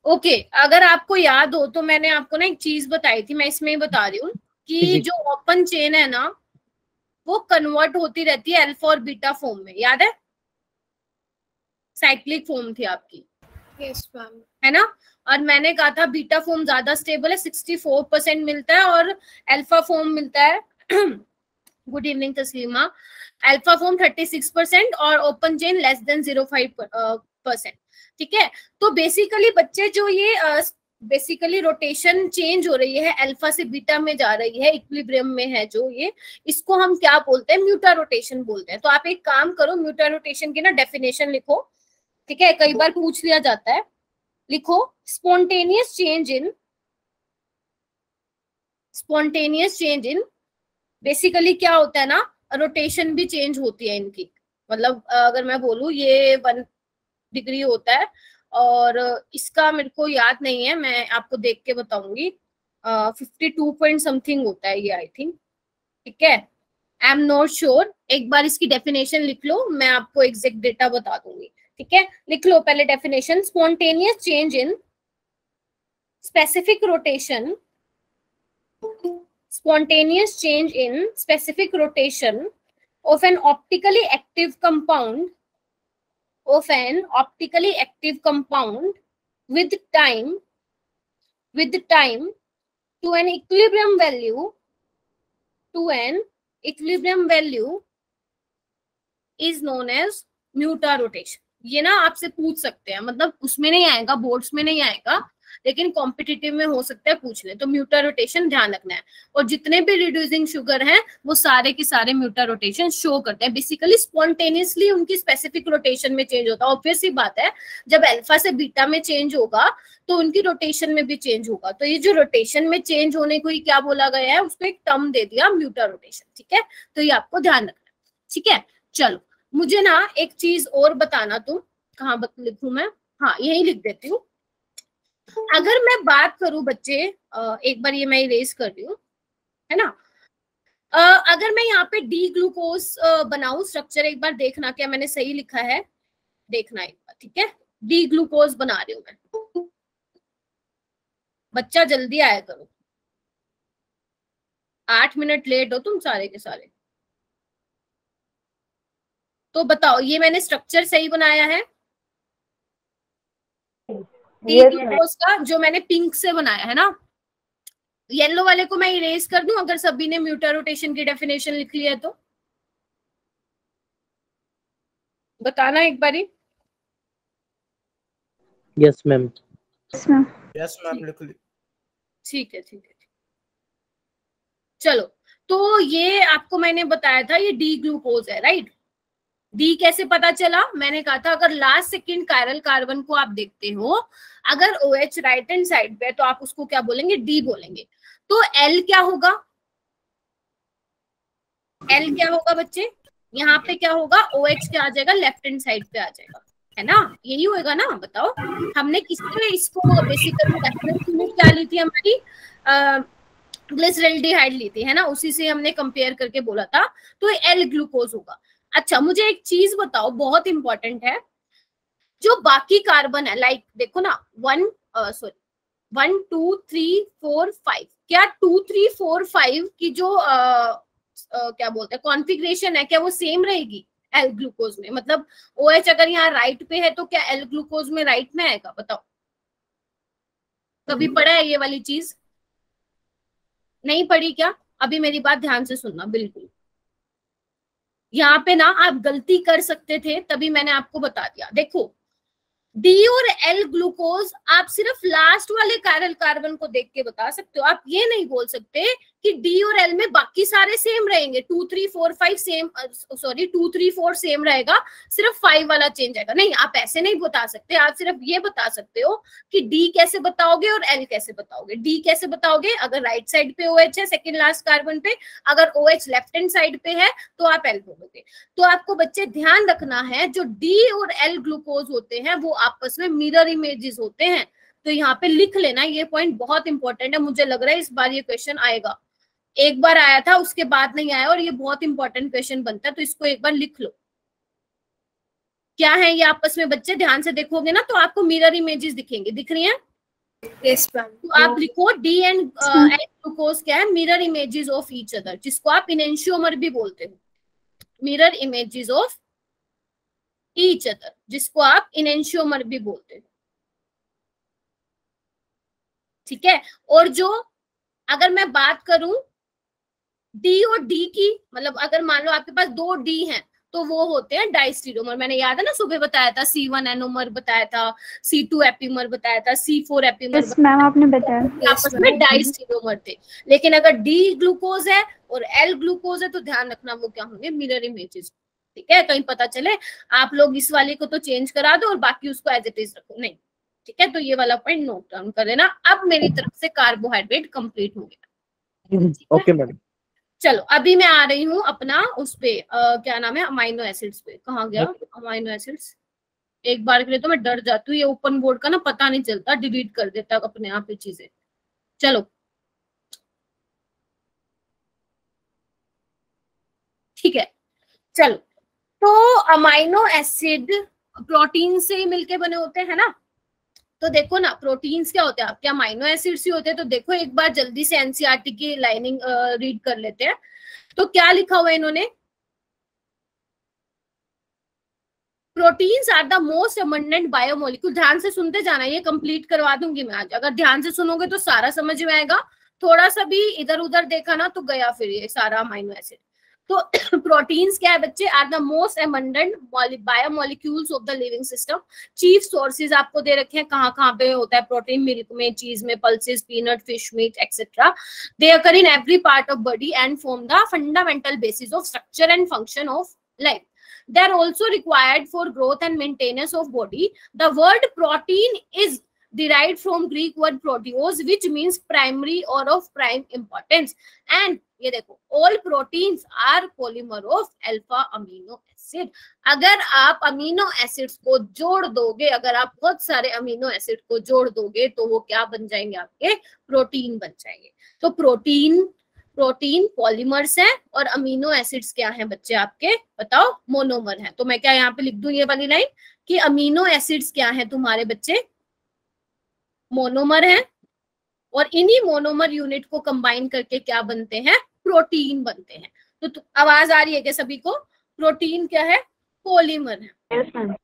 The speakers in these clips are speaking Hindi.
ओके अगर आपको याद हो तो मैंने आपको ना एक चीज बताई थी, मैं इसमें ही बता रही हूँ कि जो ओपन चेन है ना वो कन्वर्ट होती रहती है अल्फा और बीटा फॉर्म में, याद है? साइक्लिक फॉर्म थी आपकी। Yes ma'am. है ना? और मैंने कहा था बीटा फॉर्म ज्यादा स्टेबल है, 64% मिलता है, और अल्फा फॉर्म मिलता है good evening Taslima. Alpha form 36% और ओपन चेन लेस देन 0.5%। ठीक है, तो बेसिकली बच्चे जो ये बेसिकली रोटेशन चेंज हो रही है, अल्फा से बीटा में जा रही है, इक्विलिब्रियम में है जो ये, इसको हम क्या बोलते हैं? म्यूटा रोटेशन बोलते हैं। तो आप एक काम करो, म्यूटा रोटेशन की ना डेफिनेशन लिखो। ठीक है, कई बार पूछ लिया जाता है, लिखो स्पॉन्टेनियस चेंज इन बेसिकली क्या होता है ना, रोटेशन भी चेंज होती है इनकी। मतलब अगर मैं बोलूं ये 1 डिग्री होता है, और इसका मेरे को याद नहीं है, मैं आपको देख के बताऊंगी। 52 पॉइंट समथिंग होता है ये, आई थिंक। ठीक है, आई एम नॉट श्योर, एक बार इसकी डेफिनेशन लिख लो, मैं आपको एग्जैक्ट डेटा बता दूंगी। ठीक है, लिख लो पहले definition. Spontaneous change in specific rotation, spontaneous change in specific rotation of an optically active compound with time to an equilibrium value is known as mutarotation. ये ना आपसे पूछ सकते हैं, मतलब उसमें नहीं आएगा, बोर्ड्स में नहीं आएगा, लेकिन कॉम्पिटिटिव में हो सकता है पूछ ले। तो म्यूटा रोटेशन ध्यान रखना है, और जितने भी रिड्यूसिंग शुगर हैं वो सारे के सारे म्यूटा रोटेशन शो करते हैं। बेसिकली स्पॉन्टेनियसली उनकी स्पेसिफिक रोटेशन में चेंज होता है। ऑब्वियस सी बात है, जब अल्फा से बीटा में चेंज होगा तो उनकी रोटेशन में भी चेंज होगा। तो ये जो रोटेशन में चेंज होने को ही क्या बोला गया है, उसको एक टर्म दे दिया म्यूटा रोटेशन। ठीक है, तो ये आपको ध्यान रखना है। ठीक है, चलो मुझे ना एक चीज और बताना, तुम कहाँ लिखूं मैं? हाँ, यही लिख देती हूँ। अगर मैं बात करूं बच्चे, एक बार ये मैं इरेज कर रही हूँ, है ना? अगर मैं यहाँ पे डी ग्लूकोज बनाऊं स्ट्रक्चर, एक बार देखना क्या मैंने सही लिखा है, देखना एक बार। ठीक है, डी ग्लूकोज बना रही हूँ मैं, बच्चा जल्दी आया करो, 8 मिनट लेट हो तुम सारे के सारे। तो बताओ ये मैंने स्ट्रक्चर सही बनाया है? डी ग्लूकोज का जो मैंने पिंक से बनाया है ना, येलो वाले को मैं इरेज कर दूं अगर सभी ने म्यूटा रोटेशन की डेफिनेशन लिख लिया है तो? बताना एक बारी। Yes ma'am. यस मैम लिख ली। ठीक है, ठीक है, चलो। तो ये आपको मैंने बताया था ये डी ग्लूकोज है, राइट? डी कैसे पता चला? मैंने कहा था अगर लास्ट सेकेंड कायरल कार्बन को आप देखते हो, अगर OH राइट हैंड साइड पे है तो आप उसको क्या बोलेंगे? डी बोलेंगे। तो L क्या होगा? L क्या होगा बच्चे? यहाँ पे क्या होगा? OH क्या आ जाएगा? लेफ्ट हैंड साइड पे आ जाएगा, है ना? यही होएगा ना? बताओ, हमने किससे इसको बेसिकली रेफरेंस यूनिट क्या ली थी हमारी? ग्लिसरॉल्डिहाइड ली थी, है ना? उसी से हमने कंपेयर करके बोला था, तो L ग्लूकोज होगा। अच्छा, मुझे एक चीज बताओ, बहुत इंपॉर्टेंट है, जो बाकी कार्बन है, लाइक देखो ना, 1 2 3 4 5, क्या 2 3 4 5 की जो क्या बोलते हैं कॉन्फ़िगरेशन है, क्या वो सेम रहेगी एल ग्लूकोज में? मतलब OH अगर यहाँ राइट पे है तो क्या एल ग्लूकोज में राइट में आएगा? बताओ, कभी पढ़ा है ये वाली चीज? नहीं पढ़ी क्या? अभी मेरी बात ध्यान से सुनना बिल्कुल। यहाँ पे ना आप गलती कर सकते थे, तभी मैंने आपको बता दिया। देखो, डी और एल ग्लूकोज आप सिर्फ लास्ट वाले कायरल कार्बन को देख के बता सकते हो। आप ये नहीं बोल सकते कि डी और एल में बाकी सारे सेम रहेंगे, 2 3 4 5 सेम, सॉरी 2 3 4 सेम रहेगा, सिर्फ 5 वाला चेंज आएगा। नहीं, आप ऐसे नहीं बता सकते। आप सिर्फ ये बता सकते हो कि डी कैसे बताओगे और एल कैसे बताओगे। डी कैसे बताओगे? अगर राइट साइड पे OH है सेकेंड लास्ट कार्बन पे, अगर OH लेफ्ट हैंड साइड पे है तो आप एल बोलोगे। तो आपको बच्चे ध्यान रखना है, जो डी और एल ग्लूकोज होते हैं वो आपस में मिरर इमेजेस होते हैं। तो यहाँ पे लिख लेना, ये पॉइंट बहुत इंपॉर्टेंट है। मुझे लग रहा है इस बार ये क्वेश्चन आएगा, एक बार आया था उसके बाद नहीं आया, और ये बहुत इंपॉर्टेंट क्वेश्चन बनता है, तो इसको एक बार लिख लो। क्या है ये आपस में? बच्चे ध्यान से देखोगे ना तो आपको मिरर इमेजेस दिखेंगे, दिख रही हैं? yes, तो आप लिखो डी एंड ग्लूकोज क्या है, mirror images of each other, जिसको आप इनेंशियोमर भी बोलते हो, mirror images of each other, जिसको आप इनेंशियोमर भी बोलते हो, ठीक है। और जो अगर मैं बात करूं डी और डी की, मतलब अगर मान लो आपके पास दो डी हैं तो वो होते हैं डाइस्टीरियोमर। मैंने याद है ना सुबह बताया था, C1 एनोमर बताया था, C2 एपीमर बताया था, C4 एपीमर। yes, मैम आपने बताया आपस में डाइस्टीरियोमर थे। लेकिन अगर डी ग्लूकोज है और एल ग्लूकोज है तो ध्यान रखना वो क्या होंगे, मिरर इमेजेस, ठीक है। कहीं पता चले आप लोग इस वाले को तो चेंज करा दो और बाकी उसको एज इट इज रखो, नहीं, ठीक है। तो ये वाला पॉइंट नोट डाउन कर लेना। अब मेरी तरफ से कार्बोहाइड्रेट कंप्लीट हो गया, ओके मैडम। चलो अभी मैं आ रही हूँ अपना उस पे क्या नाम है, अमाइनो एसिड्स पे। कहाँ गया अमाइनो एसिड्स? एक बार के लिए तो मैं डर जाती हूँ, ये ओपन बोर्ड का ना पता नहीं चलता, डिलीट कर देता अपने आप ये चीजें। चलो ठीक है, चलो तो अमाइनो एसिड प्रोटीन से ही मिलके बने होते हैं ना। तो देखो ना प्रोटीन्स क्या होते हैं आपके, अमाइनो एसिड्स ही होते हैं। तो देखो एक बार जल्दी से एनसीईआरटी की लाइनिंग रीड कर लेते हैं। तो क्या लिखा हुआ है इन्होंने, proteins are the most abundant biomolecule. ध्यान से सुनते जाना, ये कंप्लीट करवा दूंगी मैं आज। अगर ध्यान से सुनोगे तो सारा समझ में आएगा, थोड़ा सा भी इधर उधर देखा ना तो गया फिर ये सारा अमाइनो एसिड। तो प्रोटीन्स क्या है बच्चे, are the most abundant biomolecules of the living system. Chief sources आपको दे रखे हैं कहाँ कहाँ पे होता है प्रोटीन, मिल्क में, चीज में, pulses, peanut, fish meet etcetera. They occur in every part of body and form the fundamental basis of structure and function of life. They are also required for growth and maintenance of body. The word protein is derived from Greek word proteos, which means primary or of prime importance. And ये देखो, all proteins are polymer of alpha amino acid. अगर आप अमीनो एसिड्स को जोड़ दोगे, अगर आप बहुत सारे अमीनो एसिड को जोड़ दोगे तो वो क्या बन जाएंगे, आपके प्रोटीन बन जाएंगे. तो प्रोटीन पॉलीमर्स हैं और अमीनो एसिड्स क्या हैं बच्चे आपके, बताओ, मोनोमर हैं. तो मैं क्या यहाँ पे लिख दूं ये वाली लाइन कि अमीनो एसिड्स क्या हैं तुम्हारे बच्चे, मोनोमर हैं. और इन्हीं मोनोमर यूनिट को कंबाइन करके क्या बनते हैं, प्रोटीन बनते हैं. तो आवाज आ रही है क्या सभी को, प्रोटीन क्या है, पॉलीमर है. Yes ma'am.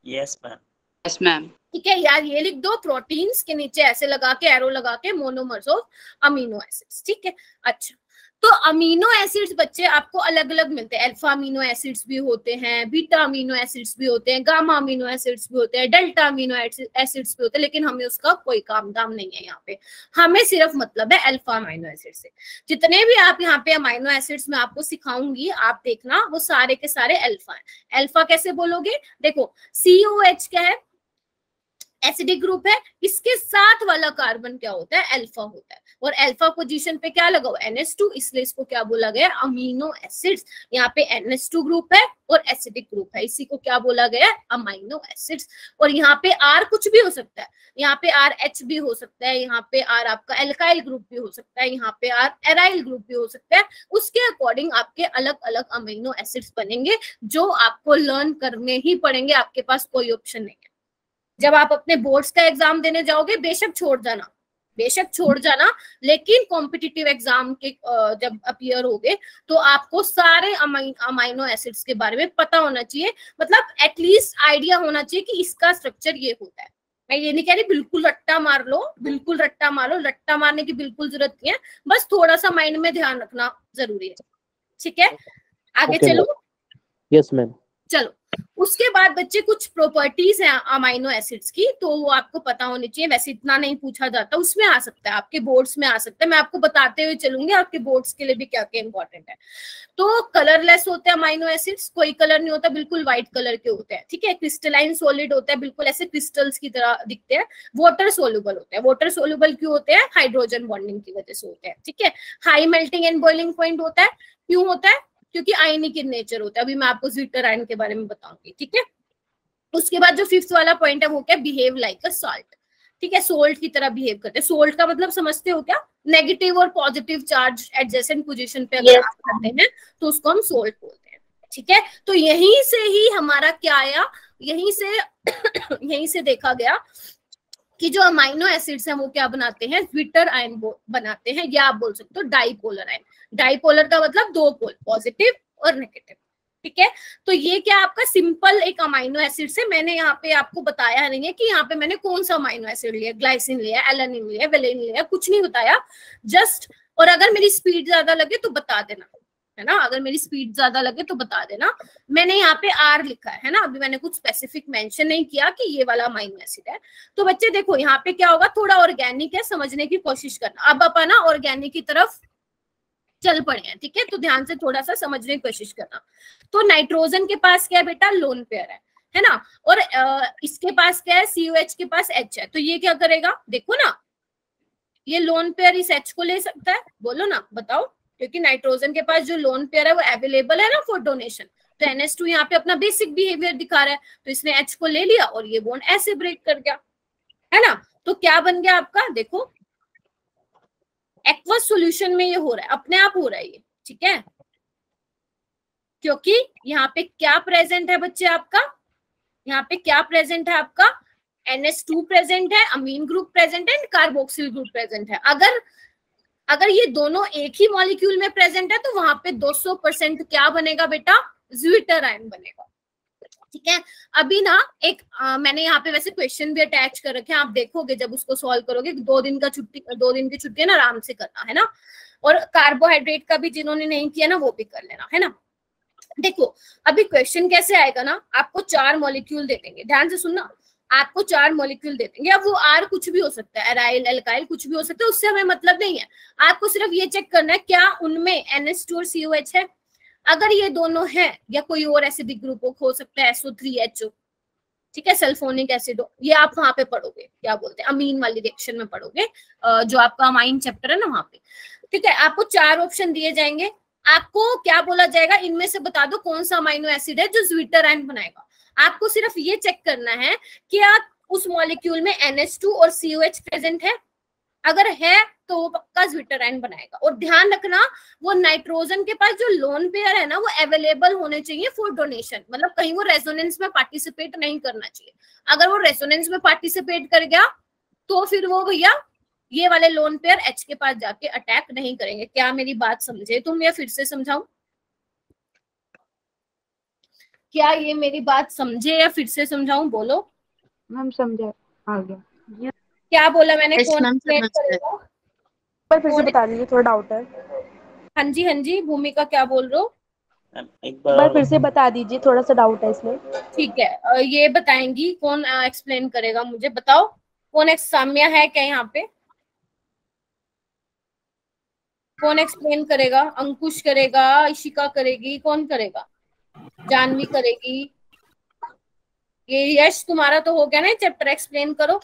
Yes ma'am. Yes ma'am. ठीक है यार, ये लिख दो, प्रोटीन्स के नीचे ऐसे लगा के एरो लगा के मोनोमर्स ऑफ अमीनो एसिड्स. ठीक है. अच्छा, तो अमीनो एसिड्स बच्चे आपको अलग अलग मिलते हैं. अल्फा अमीनो एसिड्स भी होते हैं, बीटा अमीनो एसिड्स भी होते हैं, गामा अमीनो एसिड्स भी होते हैं, डेल्टा अमीनो एसिड्स भी होते हैं. लेकिन हमें उसका कोई काम दाम नहीं है यहाँ पे, हमें सिर्फ मतलब है अल्फा अमीनो एसिड से. जितने भी आप यहाँ पे अमीनो एसिड्स में आपको सिखाऊंगी, आप देखना वो सारे के सारे अल्फा हैं. अल्फा कैसे बोलोगे, देखो COH क्या है, एसिडिक ग्रुप है, इसके साथ वाला कार्बन क्या होता है, अल्फा होता है. और अल्फा पोजीशन पे क्या लगा हुआ, NH2, इसलिए इसको क्या बोला गया, अमीनो एसिड्स. यहाँ पे NH2 ग्रुप है और एसिडिक ग्रुप है, इसी को क्या बोला गया, अमीनो एसिड्स. और यहाँ पे R कुछ भी हो सकता है, यहाँ पे RH भी हो सकता है, यहाँ पे R आपका एल्काइल ग्रुप भी हो सकता है, यहाँ पे R एराइल ग्रुप भी हो सकता है. उसके अकॉर्डिंग आपके अलग अलग अमीनो एसिड्स बनेंगे जो आपको लर्न करने ही पड़ेंगे, आपके पास कोई ऑप्शन नहीं है. जब आप अपने बोर्ड्स का एग्जाम देने जाओगे बेशक छोड़ जाना, लेकिन कॉम्पिटिटिव एग्जाम के जब अपीयर होगे तो आपको सारे अमाइनो एसिड्स के बारे में पता होना चाहिए. मतलब एटलीस्ट आइडिया होना चाहिए कि इसका स्ट्रक्चर ये होता है. मैं ये नहीं कह रही बिल्कुल रट्टा मार लो, रट्टा मारने की बिल्कुल जरूरत नहीं है, बस थोड़ा सा माइंड में ध्यान रखना जरूरी है. ठीक है, आगे चलो. Yes ma'am. चलो, उसके बाद बच्चे कुछ प्रॉपर्टीज हैं अमाइनो एसिड्स की, तो वो आपको पता होनी चाहिए. वैसे इतना नहीं पूछा जाता, उसमें आ सकता है, आपके बोर्ड्स में आ सकता है. मैं आपको बताते हुए चलूंगी आपके बोर्ड्स के लिए भी क्या क्या इंपॉर्टेंट है. तो कलरलेस होते हैं अमाइनो एसिड्स, कोई कलर नहीं होता, बिल्कुल व्हाइट कलर के होते हैं. ठीक है. क्रिस्टलाइन सॉलिड होता है, बिल्कुल ऐसे क्रिस्टल्स की तरह दिखते हैं. वाटर सोल्यूबल होते हैं. वाटर सोल्यूबल क्यों होते हैं, हाइड्रोजन बॉन्डिंग की वजह से होते हैं. ठीक है. High melting and boiling point होता है, क्यों होता है, क्योंकि आयनिक इन नेचर होता है. अभी मैं आपको ज्विटर आयन के बारे में बताऊंगी. ठीक है. उसके बाद जो फिफ्थ वाला पॉइंट है वो क्या, बिहेव लाइक अ सॉल्ट. ठीक है, सोल्ट की तरह बिहेव करते हैं. सोल्ट का मतलब समझते हो क्या, नेगेटिव और पॉजिटिव चार्ज एडजेसेंट पोजीशन पे अगर आप करते हैं तो उसको हम सोल्ट बोलते हैं. ठीक है. तो यहीं से ही हमारा क्या आया, यहीं से देखा गया कि जो अमाइनो एसिड्स हैं वो क्या बनाते हैं, ज्विटर आयन बनाते हैं, या आप बोल सकते हो डाइपोलर आयन। डाइपोलर का मतलब दो पोल, पॉजिटिव और नेगेटिव, ठीक है। तो ये क्या आपका सिंपल एक अमाइनो एसिड से, मैंने यहाँ पे आपको बताया नहीं है कि यहाँ पे मैंने कौन सा अमाइनो एसिड लिया, ग्लाइसिन लिया, एलानिन लिया, वेलिन लिया, कुछ नहीं बताया, जस्ट। और अगर मेरी स्पीड ज्यादा लगे तो बता देना, है ना, अगर मेरी स्पीड ज्यादा लगे तो बता देना। मैंने यहाँ पे आर लिखा है ना, अभी मैंने कुछ स्पेसिफिक मेंशन नहीं किया कि ये वाला अमाइनो एसिड है। तो बच्चे देखो यहाँ पे क्या होगा, थोड़ा ऑर्गेनिक है, समझने की कोशिश करना। अब अपन ना ऑर्गेनिक की तरफ चल पड़े हैं, ठीक है, तो ध्यान से थोड़ा सा समझने की कोशिश करना। तो नाइट्रोजन के पास क्या है बेटा, लोन पेयर है ना, और इसके पास क्या है, COH के पास H है। तो ये क्या करेगा, देखो ना, ये लोन पेयर इस H को ले सकता है, बोलो ना, बताओ, क्योंकि नाइट्रोजन के पास जो लोन पेयर है वो अवेलेबल है ना फॉर डोनेशन। तो NH2 यहाँ पे अपना बेसिक बिहेवियर दिखा रहा है, तो इसने H को ले लिया और ये बॉन्ड ऐसे ब्रेक कर गया, है ना। तो क्या बन गया आपका, देखो एक्वस सॉल्यूशन में ये हो रहा है, अपने आप हो रहा है ये, ठीक है, क्योंकि यहाँ पे क्या प्रेजेंट है बच्चे आपका, यहाँ पे क्या प्रेजेंट है आपका, NH2 प्रेजेंट है, अमीन ग्रुप प्रेजेंट है, कार्बोक्सिल ग्रुप प्रेजेंट है। अगर ये दोनों एक ही मॉलिक्यूल में प्रेजेंट है तो वहां पे 200% क्या बनेगा बेटा, ज्विटर आयन बनेगा, ठीक है। अभी ना एक मैंने यहाँ पे वैसे क्वेश्चन भी अटैच कर रखे हैं, आप देखोगे जब उसको सॉल्व करोगे, 2 दिन की छुट्टी है ना, आराम से करना, है ना। और कार्बोहाइड्रेट का भी जिन्होंने नहीं किया ना वो भी कर लेना, है ना। देखो अभी क्वेश्चन कैसे आएगा ना, आपको 4 मॉलिक्यूल दे देंगे, ध्यान से सुनना, आपको 4 मॉलिक्यूल दे देंगे। अब वो आर कुछ भी हो सकता है, एराइल, एल्काइल, कुछ भी हो सकता है, उससे हमें मतलब नहीं है। आपको सिर्फ ये चेक करना है क्या उनमें NH2 और COH है। अगर ये दोनों हैं, या कोई और एसिडिक ग्रुप हो सकता है, SO3HO, ठीक है, सल्फोनिक एसिड, ये आप वहां पे पढ़ोगे, क्या बोलते हैं, अमीन वाली रिएक्शन में पढ़ोगे, जो आपका अमाइन चैप्टर है ना वहां पे, ठीक है। आपको 4 ऑप्शन दिए जाएंगे, आपको क्या बोला जाएगा, इनमें से बता दो कौन सा अमाइनो एसिड है जो ज्विटर आयन बनाएगा। आपको सिर्फ ये चेक करना है कि उस मॉलिक्यूल में NH2 और COH प्रेजेंट है, अगर है तो वो पक्का ज्विटर आयन बनाएगा। और ध्यान रखना, वो नाइट्रोजन के पास जो लोन पेयर है ना वो अवेलेबल होने चाहिए फॉर डोनेशन, मतलब कहीं वो रेजोनेंस में पार्टिसिपेट नहीं करना चाहिए। अगर वो रेजोनेंस में पार्टिसिपेट कर गया तो फिर वो भैया ये वाले लोन पेयर H के पास जाके अटैक नहीं करेंगे। क्या मेरी बात समझे तुम, या फिर से समझाऊं, क्या ये मेरी बात समझे या फिर से समझाऊं, बोलो। मैम समझे, आ गया। क्या बोला मैंने, Yes, कौन ma'am, एक्सप्लेन समझ गए। करेगा? पर फिर से बता दीजिए, थोड़ा डाउट है। हाँ जी, भूमिका क्या बोल रहे हो? एक बार बार फिर से बता दीजिए, थोड़ा सा डाउट है इसमें। ठीक है, ये बताएंगी, कौन एक्सप्लेन करेगा, मुझे बताओ, कौन साम्या है क्या यहाँ पे, कौन एक्सप्लेन करेगा? अंकुश करेगा, इशिका करेगी, कौन करेगा? जानवी करेगी। ये यश तुम्हारा तो हो गया ना चैप्टर, एक्सप्लेन करो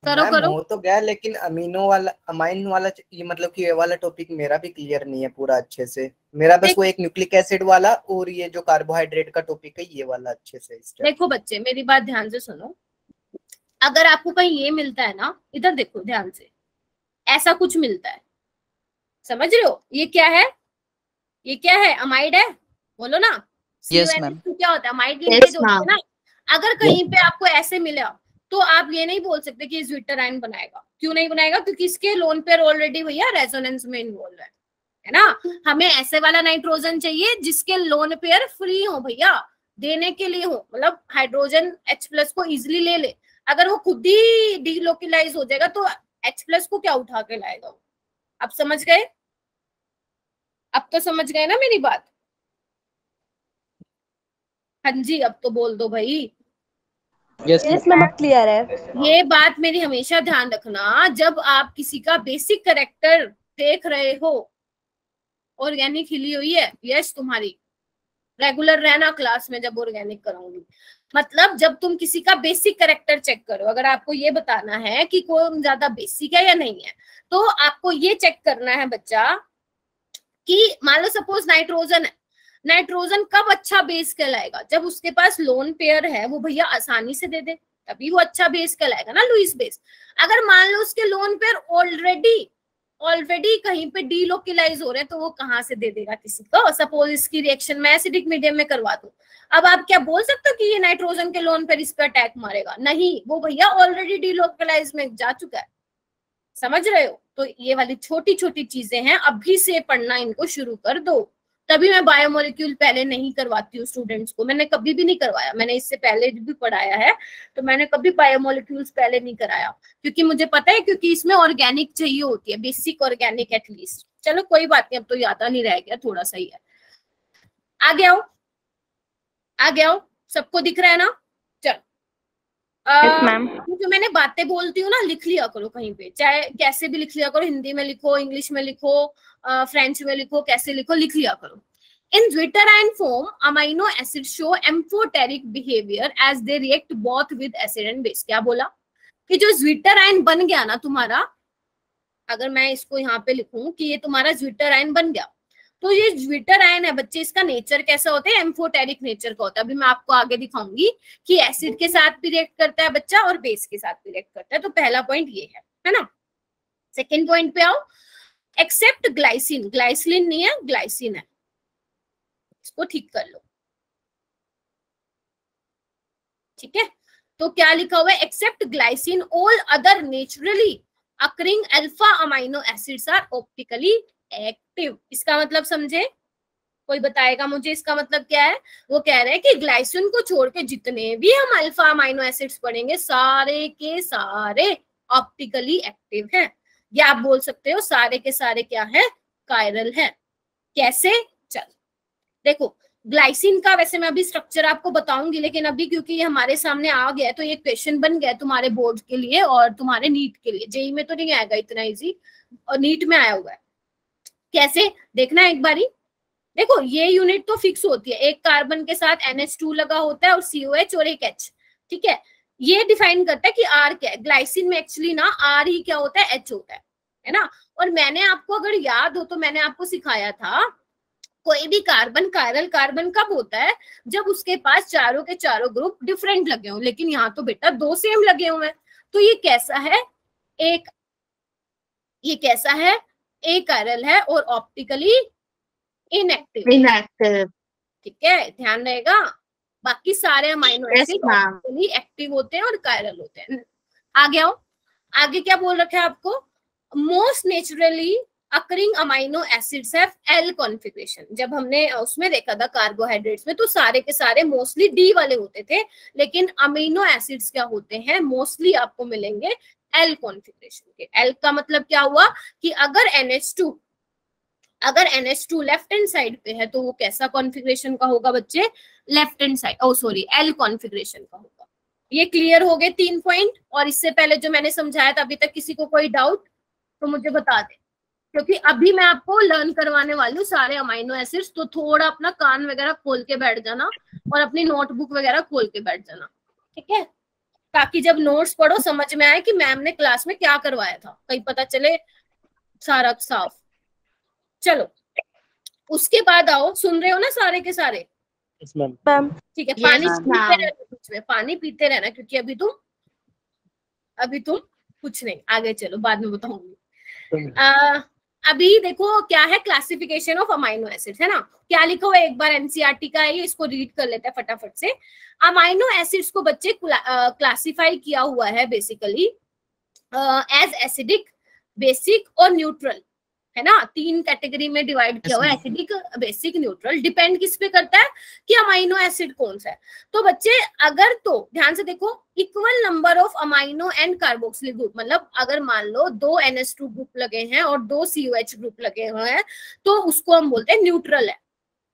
करो। हो तो गया, लेकिन अमीनो वाला, अमाइन वाला, ये मतलब कि ये वाला टॉपिक मेरा भी क्लियर नहीं है पूरा अच्छे से। मेरा बस वो एक न्यूक्लिक एसिड वाला और ये जो कार्बोहाइड्रेट का टॉपिक है ये वाला अच्छे से। देखो बच्चे मेरी बात ध्यान से सुनो, अगर आपको कहीं ये मिलता है ना, इधर देखो ध्यान से, ऐसा कुछ मिलता है, समझ रहे हो, ये क्या है, ये क्या है, अमाइड है, बोलो ना। Yes, ma'am. क्या होता है, अमाइड Yes, होता है ma'am. ना। अगर कहीं पे आपको ऐसे मिला तो आप ये नहीं बोल सकते कि ज्विटर आयन बनाएगा। क्यों नहीं बनाएगा? क्योंकि इसके लोन पेयर ऑलरेडी भैया रेजोनेंस में इन्वॉल्व है ना। हमें ऐसे वाला नाइट्रोजन चाहिए जिसके लोन पेयर फ्री हो भैया, देने के लिए हो, मतलब हाइड्रोजन H+ को इजिली ले ले। अगर वो खुद ही डीलोकलाइज हो जाएगा तो H+ को क्या उठा के लाएगा वो। अब समझ गए? अब तो समझ गए ना मेरी बात? हाँ जी, अब तो बोल दो भाई। यस मैम, अब क्लियर है। ये बात मेरी हमेशा ध्यान रखना, जब आप किसी का बेसिक कैरेक्टर देख रहे हो, ऑर्गेनिक हिली हुई है यश तुम्हारी, रेगुलर रहना क्लास में जब ऑर्गेनिक कराऊंगी, मतलब जब तुम किसी का बेसिक कैरेक्टर चेक करो, अगर आपको ये बताना है कि कौन ज्यादा बेसिक है या नहीं है, तो आपको ये चेक करना है बच्चा कि मान लो सपोज नाइट्रोजन है, नाइट्रोजन कब अच्छा बेस कहलाएगा? जब उसके पास लोन पेयर है, वो भैया आसानी से दे दे, तभी वो अच्छा बेस कहलाएगा ना, लुईस बेस। अगर मान लो उसके लोन पेयर ऑलरेडी ऑलरेडी कहीं पे डीलोकलाइज हो रहे हैं, तो वो कहाँ से दे देगा किसी को। सपोज इसकी रिएक्शन मैं एसिडिक मीडियम में करवा दूं, अब आप क्या बोल सकते हो कि ये नाइट्रोजन के लोन पर इस पर अटैक मारेगा? नहीं, वो भैया ऑलरेडी डीलोकलाइज में जा चुका है, समझ रहे हो। तो ये वाली छोटी छोटी चीजें हैं, अभी से पढ़ना इनको शुरू कर दो। तभी मैं बायोमोलिक्यूल पहले नहीं करवाती हूँ स्टूडेंट्स को, मैंने कभी भी नहीं करवाया, मैंने इससे पहले भी पढ़ाया है, तो मैंने कभी बायोमोलिक्यूल्स पहले नहीं कराया, क्योंकि मुझे पता है, क्योंकि इसमें ऑर्गेनिक चाहिए होती है, बेसिक ऑर्गेनिक एटलीस्ट। चलो कोई बात नहीं, अब तो याद नहीं रह गया, थोड़ा सा ही है। आगे आओ, आगे आओ, सबको दिख रहा है ना? चलो मैम। जो मैंने बातें बोलती हूँ ना, लिख लिया करो कहीं पे, चाहे कैसे भी लिख लिया करो, हिंदी में लिखो, इंग्लिश में लिखो, फ्रेंच में लिखो, कैसे लिखो, लिख लिया करो। In zwitterine form, amino acids show amphoteric behavior as they react both with acid and base. क्या बोला कि जो zwitterine बन गया ना तुम्हारा, अगर मैं इसको यहाँ पे लिखूं कि ये तुम्हारा zwitterine बन गया, तो ये zwitterine है बच्चे, इसका नेचर कैसा होता है? एम्फोटेरिक नेचर का होता है। अभी मैं आपको आगे दिखाऊंगी कि एसिड के साथ भी रिएक्ट करता है बच्चा और बेस के साथ भी रिएक्ट करता है। तो पहला पॉइंट ये है ना। सेकेंड पॉइंट पे आओ, एक्सेप्ट ग्लाइसिन, ग्लाइसिन नहीं है, ग्लाइसिन है, इसको ठीक कर लो, ठीक है। तो क्या लिखा हुआ है? Except glycine all other naturally occurring alpha amino acids are optically active. इसका मतलब समझे? कोई बताएगा मुझे इसका मतलब क्या है? वो कह रहे हैं कि ग्लाइसिन को छोड़ के जितने भी हम अल्फा अमाइनो एसिड्स पढ़ेंगे, सारे के सारे ऑप्टिकली एक्टिव हैं, या आप बोल सकते हो सारे के सारे क्या है? कायरल है। कैसे? चल देखो, ग्लाइसिन का वैसे मैं अभी स्ट्रक्चर आपको बताऊंगी, लेकिन अभी क्योंकि ये हमारे सामने आ गया, तो ये क्वेश्चन बन गया तुम्हारे बोर्ड के लिए और तुम्हारे नीट के लिए। जेई में तो नहीं आएगा इतना इजी, और नीट में आया हुआ है। कैसे देखना है एक बारी, देखो ये यूनिट तो फिक्स होती है, एक कार्बन के साथ NH2 लगा होता है और COH और एक H, ठीक है। ये डिफाइन करता है कि R क्या है। ग्लाइसिन में एक्चुअली ना R ही क्या होता है? H होता है ना। और मैंने आपको अगर याद हो तो मैंने आपको सिखाया था, कोई भी कार्बन कायरल कार्बन कब होता है? जब उसके पास चारों के चारों ग्रुप डिफरेंट लगे हों, लेकिन यहाँ तो बेटा दो सेम लगे हुए हैं। तो ये कैसा है? एक, ये कैसा है? एक कायरल है और ऑप्टिकली इनएक्टिव, इनएक्टिव, ठीक है, ध्यान रहेगा। बाकी सारे अमाइनो एसिड ऑप्टिकली एक्टिव होते हैं और कायरल होते हैं। आगे आओ, आगे क्या बोल रखा है आपको? Most naturally occurring amino acids have L configuration. जब हमने उसमें देखा था कार्बोहाइड्रेट्स में, तो सारे के सारे मोस्टली D वाले होते थे, लेकिन अमीनो एसिड्स क्या होते हैं? मोस्टली आपको मिलेंगे L कॉन्फ़िगरेशन के। L का मतलब क्या हुआ कि अगर NH2 लेफ्ट हैंड साइड पे है, तो वो कैसा कॉन्फ़िगरेशन का होगा बच्चे? Left hand side, L configuration का होगा। ये क्लियर हो गए 3 पॉइंट। और इससे पहले जो मैंने समझाया था, अभी तक किसी को कोई डाउट तो मुझे बता दे, क्योंकि अभी मैं आपको लर्न करवाने वाली हूँ सारे अमाइनो एसिड्स। तो थोड़ा अपना कान वगैरह खोल के बैठ जाना और अपनी नोटबुक वगैरह खोल के बैठ जाना, ठीक है, ताकि जब नोट्स पढ़ो समझ में आए कि मैम ने क्लास में क्या करवाया था, कहीं पता चले सारा साफ। चलो उसके बाद आओ, सुन रहे हो ना सारे के सारे? ठीक है, पानी पीते रहना, बीच में पानी पीते रहना, क्योंकि अभी तुम कुछ नहीं, आगे चलो बाद में बताऊंगी। अभी देखो क्या है क्लासिफिकेशन ऑफ अमाइनो एसिड्स, है ना। क्या लिखा हुआ है? एक बार एनसीईआरटी का है ये, इसको रीड कर लेते हैं फटाफट से। अमाइनो एसिड्स को बच्चे क्लासिफाई किया हुआ है बेसिकली एज एसिडिक, बेसिक और न्यूट्रल, है ना। 3 कैटेगरी में डिवाइड किया हुआ है, एसिडिक, बेसिक, न्यूट्रल। डिपेंड किस पे करता है कि अमाइनो एसिड कौन सा है। तो बच्चे अगर तो ध्यान से देखो, equal number of amino and carboxyl group, मतलब अगर मान लो 2 NH2 ग्रुप लगे हैं और 2 COH ग्रुप लगे हुए हैं, तो उसको हम बोलते हैं न्यूट्रल है,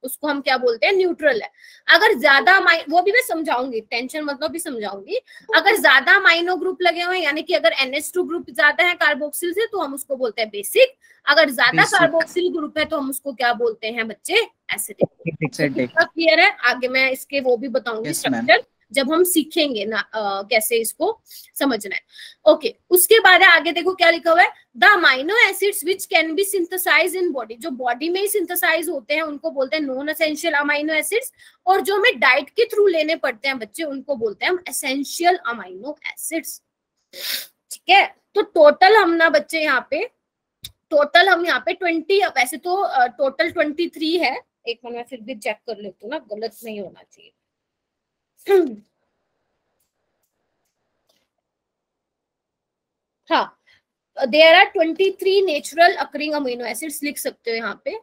उसको हम क्या बोलते हैं? न्यूट्रल है। अगर ज्यादा वो भी मैं समझाऊंगी, टेंशन मतलब भी समझाऊंगी। अगर ज्यादा अमाइनो ग्रुप लगे हुए हैं, यानी कि अगर NH2 ग्रुप ज्यादा है कार्बोक्सिल से, तो हम उसको बोलते हैं बेसिक। अगर ज्यादा कार्बोक्सिल ग्रुप है तो हम उसको क्या बोलते हैं बच्चे? एसिडिक। क्लियर है? आगे मैं इसके वो भी बताऊंगी स्ट्रक्चर, जब हम सीखेंगे ना कैसे इसको समझना है। ओके, उसके बाद आगे देखो क्या लिखा हुआ है? The amino acids which can be synthesize in body, जो बॉडी में ही सिंथेसाइज होते हैं उनको बोलते हैं नॉन एसेंशियल अमाइनो एसिड्स, और जो हमें डाइट के थ्रू लेने पड़ते हैं बच्चे, उनको बोलते हैं हम एसेंशियल अमाइनो एसिड्स, ठीक है। तो टोटल हम ना बच्चे यहाँ पे टोटल हम यहाँ पे 20, वैसे तो टोटल 23 है। एक मिनट मैं फिर भी चेक कर लेती हूँ ना, गलत नहीं होना चाहिए। हाँ, there are 23 natural occurring amino acids, लिख सकते हो यहाँ पे।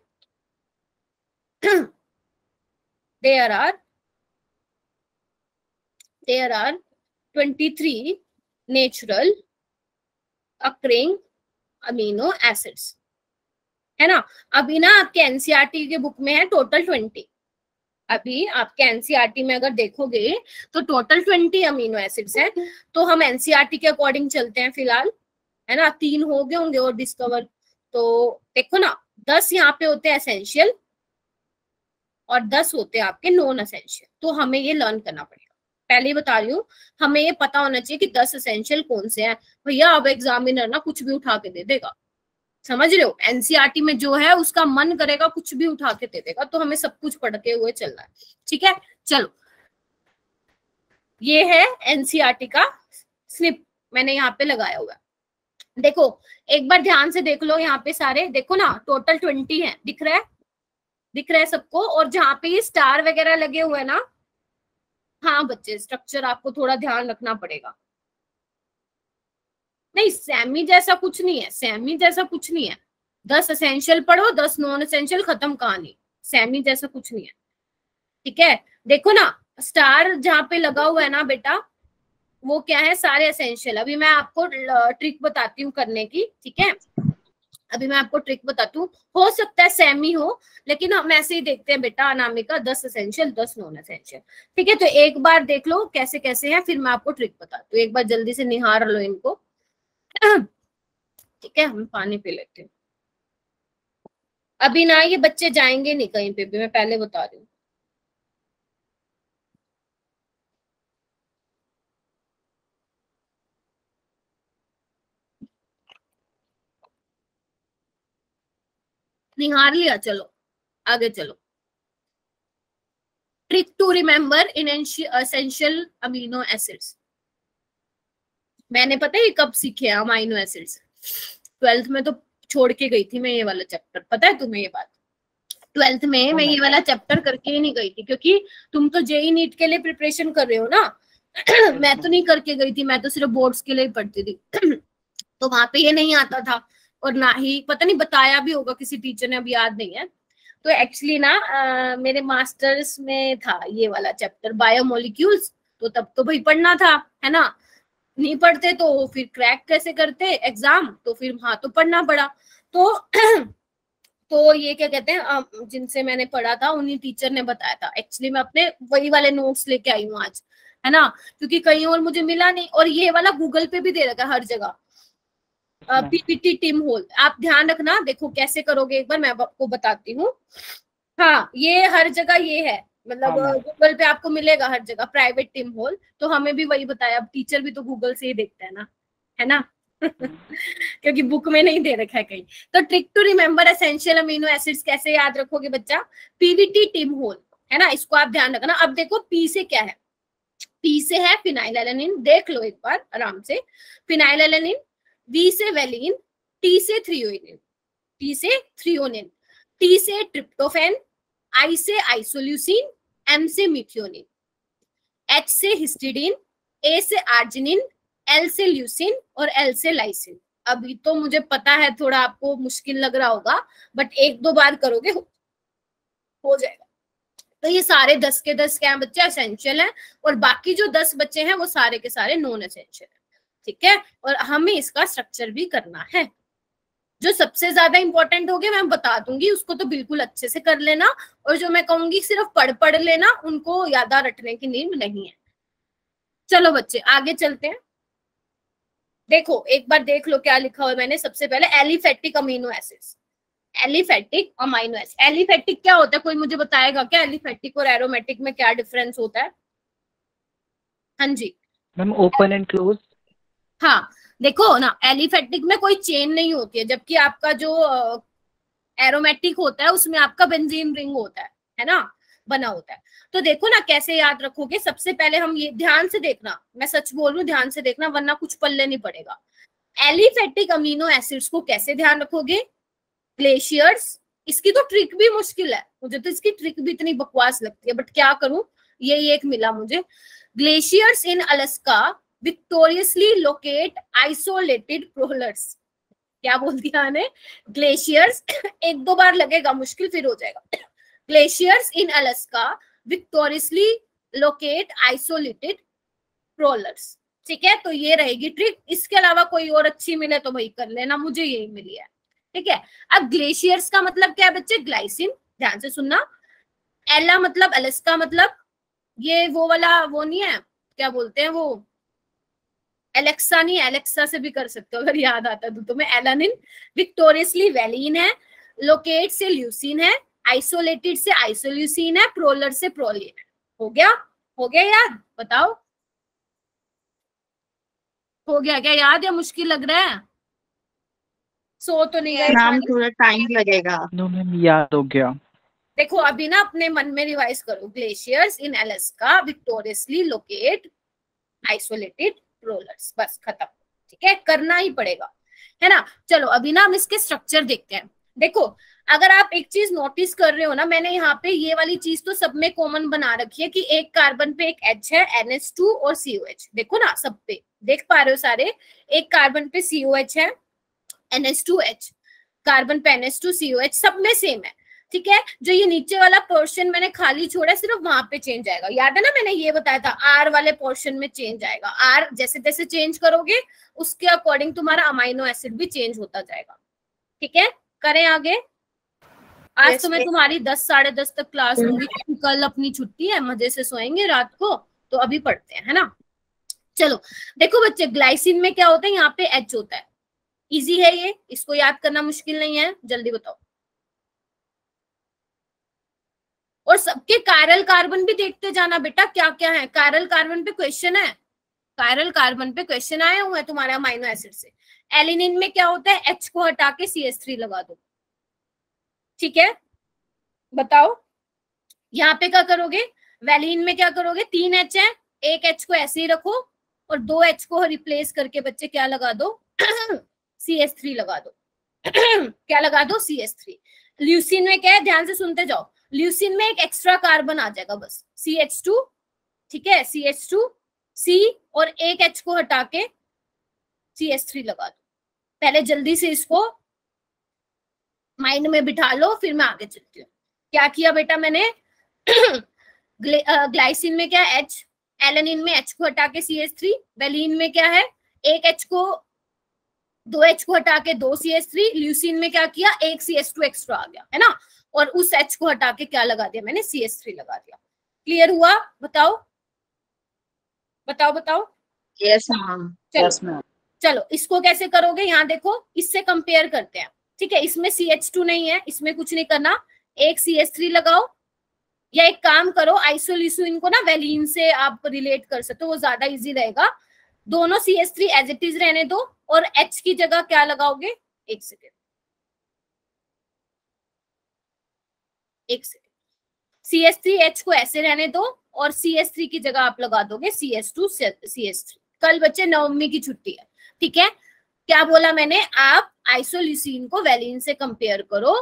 There are 23 natural occurring amino acids, है ना। अभी ना आपके एनसीईआरटी के बुक में है टोटल 20। अभी आपके एनसीईआरटी में अगर देखोगे तो टोटल 20 अमीनो एसिड्स हैं। तो हम एनसीईआरटी के अकॉर्डिंग चलते हैं फिलहाल, है ना। 3 हो गए होंगे और डिस्कवर। तो देखो ना, 10 यहाँ पे होते हैं एसेंशियल और 10 होते हैं आपके नॉन एसेंशियल। तो हमें ये लर्न करना पड़ेगा। पहले ही बता रही हूँ, हमें ये पता होना चाहिए कि 10 एसेंशियल कौन से हैं। भैया अब एग्जामिनर ना कुछ भी उठा के दे देगा, समझ रहे हो। एनसीईआरटी में जो है उसका मन करेगा कुछ भी उठा के दे देगा, तो हमें सब कुछ पढ़ते हुए चलना है, ठीक है। चलो, ये है एनसीईआरटी का स्निप, मैंने यहाँ पे लगाया हुआ है। देखो एक बार ध्यान से देख लो, यहाँ पे सारे देखो ना, टोटल 20 है, दिख रहा है सबको। और जहाँ पे ये स्टार वगैरह लगे हुए हैं ना, हाँ बच्चे स्ट्रक्चर आपको थोड़ा ध्यान रखना पड़ेगा। नहीं, सेमी जैसा कुछ नहीं है, सेमी जैसा कुछ नहीं है। 10 एसेंशियल पढ़ो, 10 नॉन एसेंशियल, खत्म कहानी। सेमी जैसा कुछ नहीं है, ठीक है। देखो ना, स्टार जहाँ पे लगा हुआ है ना बेटा, वो क्या है, सारे एसेंशियल। अभी मैं आपको ट्रिक बताती हूँ करने की, ठीक है। अभी मैं आपको ट्रिक बताती हूँ, हो सकता है सेमी हो, लेकिन हम ऐसे ही देखते हैं बेटा। अनामिका 10 एसेंशियल, 10 नॉन एसेंशियल, ठीक है। तो एक बार देख लो कैसे कैसे हैं, फिर मैं आपको ट्रिक बताती हूँ। एक बार जल्दी से निहार लो इनको, ठीक है। हम पानी पी लेते हैं। अभी ना ये बच्चे जाएंगे नहीं कहीं पे भी, मैं पहले बता रही हूँ। निहार लिया, चलो आगे चलो। ट्रिक टू रिमेम्बर इन एसेंशियल अमीनो एसिड्स। मैंने पता है ये कब सीखे अमीनो एसिड्स, 12th में तो छोड़ के गई थी मैं ये वाला चैप्टर, पता है तुम्हें ये बात। 12th में मैं ये वाला चैप्टर करके ही नहीं गई थी, क्योंकि तुम तो जेई नीट के लिए प्रिपरेशन कर रहे हो ना। मैं तो नहीं करके गई थी, मैं तो सिर्फ बोर्ड्स के लिए ही पढ़ती थी। तो वहां पे ये नहीं आता था, और ना ही पता नहीं बताया भी होगा किसी टीचर ने, अभी याद नहीं है। तो एक्चुअली ना मेरे मास्टर्स में था ये वाला चैप्टर, बायोमोलिक्यूल्स। तो तब तो भाई पढ़ना था, है ना। नहीं पढ़ते तो फिर क्रैक कैसे करते एग्जाम, तो फिर हाँ तो पढ़ना पड़ा। तो तो ये क्या कहते हैं, जिनसे मैंने पढ़ा था उन्हीं टीचर ने बताया था। एक्चुअली मैं अपने वही वाले नोट्स लेके आई हूँ आज, है ना, क्योंकि कहीं और मुझे मिला नहीं। और ये वाला गूगल पे भी दे रखा है हर जगह, पीपीटी टिम होल। आप ध्यान रखना, देखो कैसे करोगे एक बार मैं आपको बताती हूँ। हाँ, ये हर जगह ये है, मतलब गूगल पे आपको मिलेगा हर जगह प्राइवेट टिम होल। तो हमें भी वही बताया, अब टीचर भी तो गूगल से ही देखते हैं ना, है ना। क्योंकि बुक में नहीं दे रखा है कहीं। तो trick to remember essential amino acids कैसे याद रखोगे बच्चा, पीवीटी टिम होल, है ना, इसको आप ध्यान रखना। अब देखो पी से क्या है, पी से है फिनाइलएलेनिन, देख लो एक बार आराम से। फिनाइलएलेनिन, वी से वेलिन, टी से थ्रियोनिन, टी से थ्रियोनिन, टी से ट्रिप्टोफैन, आई से आइसोल्यूसिन, एम से मिथियोनिन, एच से हिस्टिडीन, ए से आर्जिनिन, एल से ल्यूसिन और एल से लाइसिन। अभी तो मुझे पता है थोड़ा आपको मुश्किल लग रहा होगा, बट 1-2 बार करोगे हो जाएगा। तो ये सारे 10 के 10 क्या बच्चे एसेंशियल हैं, और बाकी जो 10 बच्चे हैं वो सारे के सारे नॉन एसेंशियल है, ठीक है। और हमें इसका स्ट्रक्चर भी करना है। जो सबसे ज्यादा इंपॉर्टेंट होगे मैं बता दूंगी, उसको तो बिल्कुल अच्छे से कर लेना। और जो मैं कहूंगी सिर्फ पढ़ लेना, उनको याद रखने की नीड नहीं है। चलो बच्चे आगे चलते हैं। देखो एक बार देख लो क्या लिखा हुआ है मैंने। सबसे पहले aliphatic amino acids, aliphatic amino acid. Aliphatic क्या होता है, कोई मुझे बताएगा क्या एलिफेटिक और एरोमेटिक में क्या डिफरेंस होता है? हाँ जी मैम, ओपन एंड क्लोज। हाँ देखो ना, एलिफेटिक में कोई चेन नहीं होती है, जबकि आपका जो एरोमेटिक होता है उसमें आपका बेंजीन रिंग होता है ना, बना होता है। तो देखो ना कैसे याद रखोगे। सबसे पहले हम ये ध्यान से देखना, मैं सच बोल रही हूँ, ध्यान से देखना वरना कुछ पल्ले नहीं पड़ेगा। एलिफेटिक अमीनो एसिड्स को कैसे ध्यान रखोगे, ग्लेशियर्स, इसकी तो ट्रिक भी मुश्किल है, मुझे तो इसकी ट्रिक भी इतनी बकवास लगती है, बट क्या करूं, ये एक मिला मुझे। ग्लेशियर्स इन अलास्का विक्टोरियसली लोकेट आइसोलेटेड पोलर्स। क्या बोल दिया ने, ग्लेशियर्स एक दो बार लगेगा मुश्किल, फिर हो जाएगा। ग्लेशियर्स इन अलास्का विक्टोरियसली लोकेट आइसोलेटेड पोलर्स, ठीक है, तो ये रहेगी ट्रिक। इसके अलावा कोई और अच्छी मिले तो भाई कर लेना, मुझे यही मिली है, ठीक है। अब ग्लेशियर्स का मतलब क्या है बच्चे, ग्लाइसिन, ध्यान से सुनना। एला मतलब अलास्का, मतलब ये वो वाला वो नहीं है, क्या बोलते हैं वो, एलेक्सा नहीं, एलेक्सा से भी कर सकते हो अगर याद आता तो तुम्हें। एलानिन, विक्टोरियसली वैलिन है, लोकेट से ल्यूसिन है, आइसोलेटेड से आइसोल्यूसिन है, प्रोलर से प्रोलिन है। हो गया, हो गया याद, बताओ हो गया क्या याद, या मुश्किल लग रहा है? सो तो नहीं गए मैम थोड़ा टाइम लगेगा। नो मैम याद हो गया। देखो अभी ना अपने मन में रिवाइज करो। ग्लेशियर्स इन अलास्का विक्टोरियसली लोकेट आइसोलेटेड रोलर्स, बस खत्म, ठीक है, करना ही पड़ेगा, है ना। चलो अभी ना हम इसके स्ट्रक्चर देखते हैं। देखो अगर आप एक चीज नोटिस कर रहे हो ना, मैंने यहाँ पे ये वाली चीज तो सब में कॉमन बना रखी है कि एक कार्बन पे एक H है, NH2 और COH, देखो ना सब पे देख पा रहे हो सारे, एक कार्बन पे COH है, NH2H, कार्बन पे NH2 COH, सब में सेम है, ठीक है। जो ये नीचे वाला पोर्शन मैंने खाली छोड़ा सिर्फ वहां पे चेंज आएगा, याद है ना मैंने ये बताया था, R वाले पोर्शन में चेंज आएगा। R जैसे जैसे चेंज करोगे उसके अकॉर्डिंग तुम्हारा अमाइनो एसिड भी चेंज होता जाएगा, ठीक है। करें आगे। आज तो मैं तुम्हारी 10 साढ़े 10 तक क्लास लूंगी, कल अपनी छुट्टी है, मजे से सोएंगे रात को, तो अभी पढ़ते हैं, है ना। चलो देखो बच्चे, ग्लाइसिन में क्या होता है, यहाँ पे H होता है, इजी है ये, इसको याद करना मुश्किल नहीं है, जल्दी बताओ। और सबके कायरल कार्बन भी देखते जाना बेटा, क्या क्या है कायरल कार्बन पे क्वेश्चन है, कायरल कार्बन पे क्वेश्चन आए हुए हैं तुम्हारे अमाइनो एसिड से। एलिनिन में क्या होता है, H को हटा के CH3 लगा दो, ठीक है, बताओ यहाँ पे क्या करोगे। वैलिन में क्या करोगे, 3 H है, एक H को ऐसे ही रखो और 2 H को रिप्लेस करके बच्चे क्या लगा दो CH3 लगा दो क्या लगा दो, CH3। ल्यूसिन में क्या है, ध्यान से सुनते जाओ, ल्यूसिन में एक एक्स्ट्रा कार्बन आ जाएगा बस, CH2, ठीक है, CH2 C, और एक H को हटा के CH3 लगा दो। पहले जल्दी से इसको माइंड में बिठा लो, फिर मैं आगे चलती हूँ। क्या किया बेटा मैंने ग्लाइसिन में क्या है H, एलेनिन में H को हटा के CH3, वेलिन में क्या है, एक H को 2 H को हटा के 2 CH3, ल्यूसिन में क्या किया, एक CH2 एक्स्ट्रा आ गया, है ना, और उस H को हटा के क्या लगा दिया मैंने, CH3 लगा दिया। क्लियर हुआ, बताओ बताओ बताओ। Yes ma'am. Yes ma'am. चलो इसको कैसे करोगे, यहाँ देखो, इससे कंपेयर करते हैं, ठीक है। इसमें CH2 नहीं है, इसमें कुछ नहीं करना, एक CH3 लगाओ, या एक काम करो, आइसोल्यूसिन को ना वेलिन से आप रिलेट कर सकते हो, वो ज्यादा इजी रहेगा। दोनों CH3 एज इट इज रहने दो, और H की जगह क्या लगाओगे, एक सेकेंड CH3H को ऐसे रहने दो, और CH3 की जगह आप लगा दोगे CH2 CH3। कल बच्चे नवमी की छुट्टी है, ठीक है। क्या बोला मैंने, आप आइसोल्यूसिन को वेलिन से कंपेयर करो,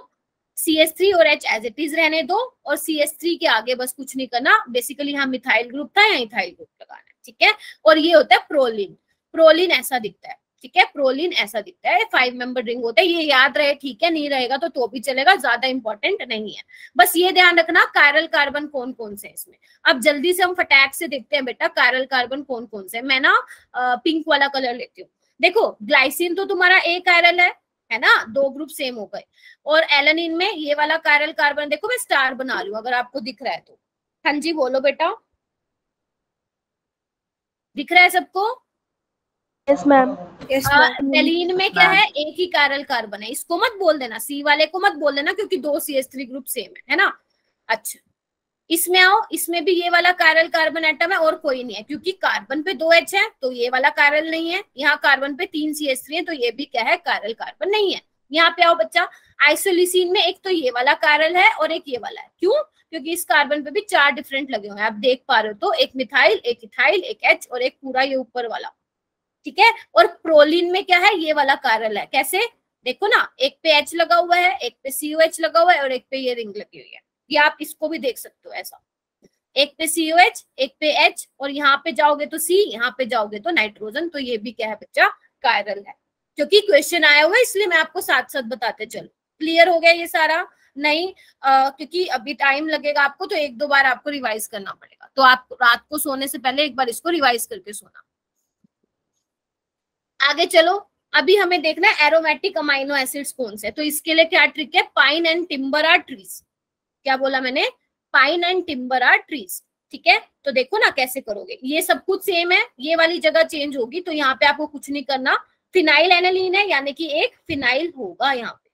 CH3 और H एज इट इज रहने दो, और CH3 के आगे बस कुछ नहीं करना, बेसिकली यहाँ मिथाइल ग्रुप था, यहाँ इथाइल ग्रुप लगाना है, ठीक है। और ये होता है प्रोलिन, प्रोलिन ऐसा दिखता है, ठीक है, प्रोलिन ऐसा दिखता है, 5 मेंबर रिंग होता है, ये याद रहे, ठीक है, नहीं रहेगा तो भी चलेगा, ज्यादा इंपॉर्टेंट नहीं है, बस ये ध्यान रखना कायरल कार्बन कौन कौन से इसमें। अब जल्दी से हम फटाक से देखते हैं बेटा कायरल कार्बन कौन कौन से। मैं ना पिंक वाला कलर लेती हूँ। देखो ग्लाइसिन तो तुम्हारा एक कायरल है ना, 2 ग्रुप सेम हो गए, और एलेनिन में ये वाला कायरल कार्बन देखो, मैं स्टार बना रही हूँ अगर आपको दिख रहा है तो। हाँ जी बोलो बेटा, दिख रहा है सबको? Yes ma'am. वेलिन में क्या है, एक ही कायरल कार्बन है, इसको मत बोल देना, सी वाले को मत बोल देना, क्योंकि 2 CH3 ग्रुप सेम है ना। अच्छा इसमें आओ, इसमें भी ये वाला कायरल कार्बन एटम है और कोई नहीं है, क्योंकि कार्बन पे 2 H है तो ये वाला कायरल नहीं है, यहाँ कार्बन पे 3 CH3 है तो ये भी क्या है, कायरल कार्बन नहीं है। यहाँ पे आओ बच्चा, आइसोल्यूसिन में एक तो ये वाला कायरल है और एक ये वाला है, क्यों, क्योंकि इस कार्बन पे भी 4 डिफरेंट लगे हुए हैं, आप देख पा रहे हो, तो एक मिथाइल, एक इथाइल, एक H और एक पूरा ये ऊपर वाला, ठीक है। और प्रोलिन में क्या है, ये वाला कायरल है, कैसे देखो ना, एक पे H लगा हुआ है, एक पे COH लगा हुआ है और एक पे ये रिंग लगी हुई है। ये आप इसको भी देख सकते हो ऐसा, एक पे COH, एक पे H, और यहाँ पे जाओगे तो C, यहाँ पे जाओगे तो नाइट्रोजन। तो ये भी क्या है बच्चा, कायरल है। क्योंकि क्वेश्चन आया हुआ है इसलिए मैं आपको साथ साथ बताते चलो। क्लियर हो गया ये सारा? नहीं, क्योंकि अभी टाइम लगेगा आपको, तो एक दो बार आपको रिवाइज करना पड़ेगा। तो आप रात को सोने से पहले एक बार इसको रिवाइज करके सोना। आगे चलो, अभी हमें देखना है एरोमेटिक अमाइनो एसिड्स कौन से। तो इसके लिए क्या ट्रिक है, pine and timber are trees. क्या बोला मैंने, pine and timber are trees. ठीक है, तो देखो ना कैसे करोगे, ये सब कुछ सेम है, ये वाली जगह चेंज होगी। तो यहाँ पे आपको कुछ नहीं करना, फिनाइल एनालिन है यानी कि एक फिनाइल होगा यहाँ पे।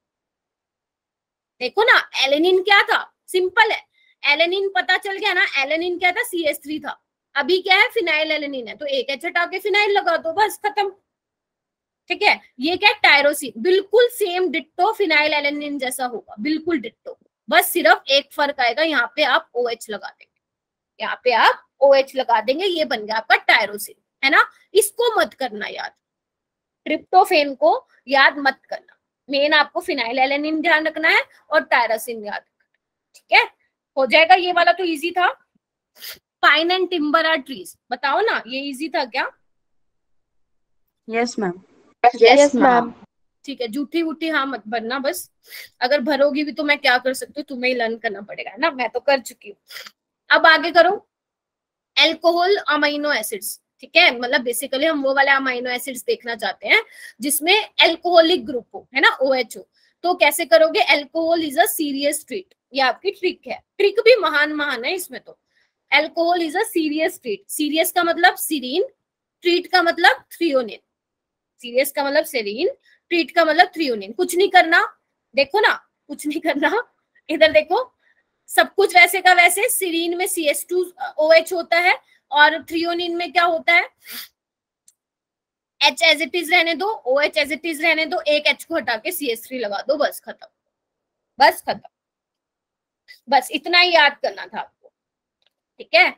देखो ना, एलेनिन क्या था, सिंपल है, एलेनिन पता चल गया ना, एलेनिन क्या था, CH3 था। अभी क्या है, फिनाइल एलेनिन है, तो एक H हटा के फिनाइल लगा दो, बस खत्म। ठीक है, ये क्या, टायरोसिन, बिल्कुल सेम डिट्टो फिनाइल एलेनिन जैसा होगा, बिल्कुल डिट्टो। बस सिर्फ एक फर्क आएगा, यहाँ पे आप OH लगा देंगे, यहाँ पे आप OH लगा देंगे, ये बन गया आपका टायरोसिन, है ना। इसको मत करना याद, ट्रिप्टोफेन को याद मत करना। मेन आपको फिनाइल एलेनिन ध्यान रखना है और टायरोसिन याद रखना है। ठीक है, हो जाएगा। ये वाला तो इजी था। Pine and timber are trees, बताओ ना, ये इजी था क्या? Yes ma'am. Yes ma'am. ठीक है, झूठी वूठी हाँ मत भरना, बस अगर भरोगी भी तो मैं क्या कर सकती हूँ, तुम्हें ही लर्न करना पड़ेगा, है ना, मैं तो कर चुकी हूँ। अब आगे करो, एल्कोहल अमाइनो एसिड्स। ठीक है, मतलब बेसिकली हम वो वाले अमाइनो एसिड्स देखना चाहते हैं जिसमें एल्कोहलिक ग्रुप हो, है ना, OH हो। तो कैसे करोगे, alcohol is a serious treat, ये आपकी ट्रिक है। ट्रिक भी महान महान है इसमें तो। Alcohol is a serious treat, serious का मतलब सीरीन, ट्रीट का मतलब थ्रियोनिन। सीरियस का मतलब सेरीन, ट्रीट का मतलब थ्रियोनिन। कुछ नहीं करना, देखो ना, कुछ नहीं करना, इधर देखो, सब कुछ वैसे का वैसे। सीरीन में CH2OH होता है और थ्रियोनिन में क्या होता है, H एज इट इज रहने दो, OH एज इट इज रहने दो, एक H को हटा के CH3 लगा दो, बस खत्म, बस खत्म। बस इतना ही याद करना था आपको। ठीक है,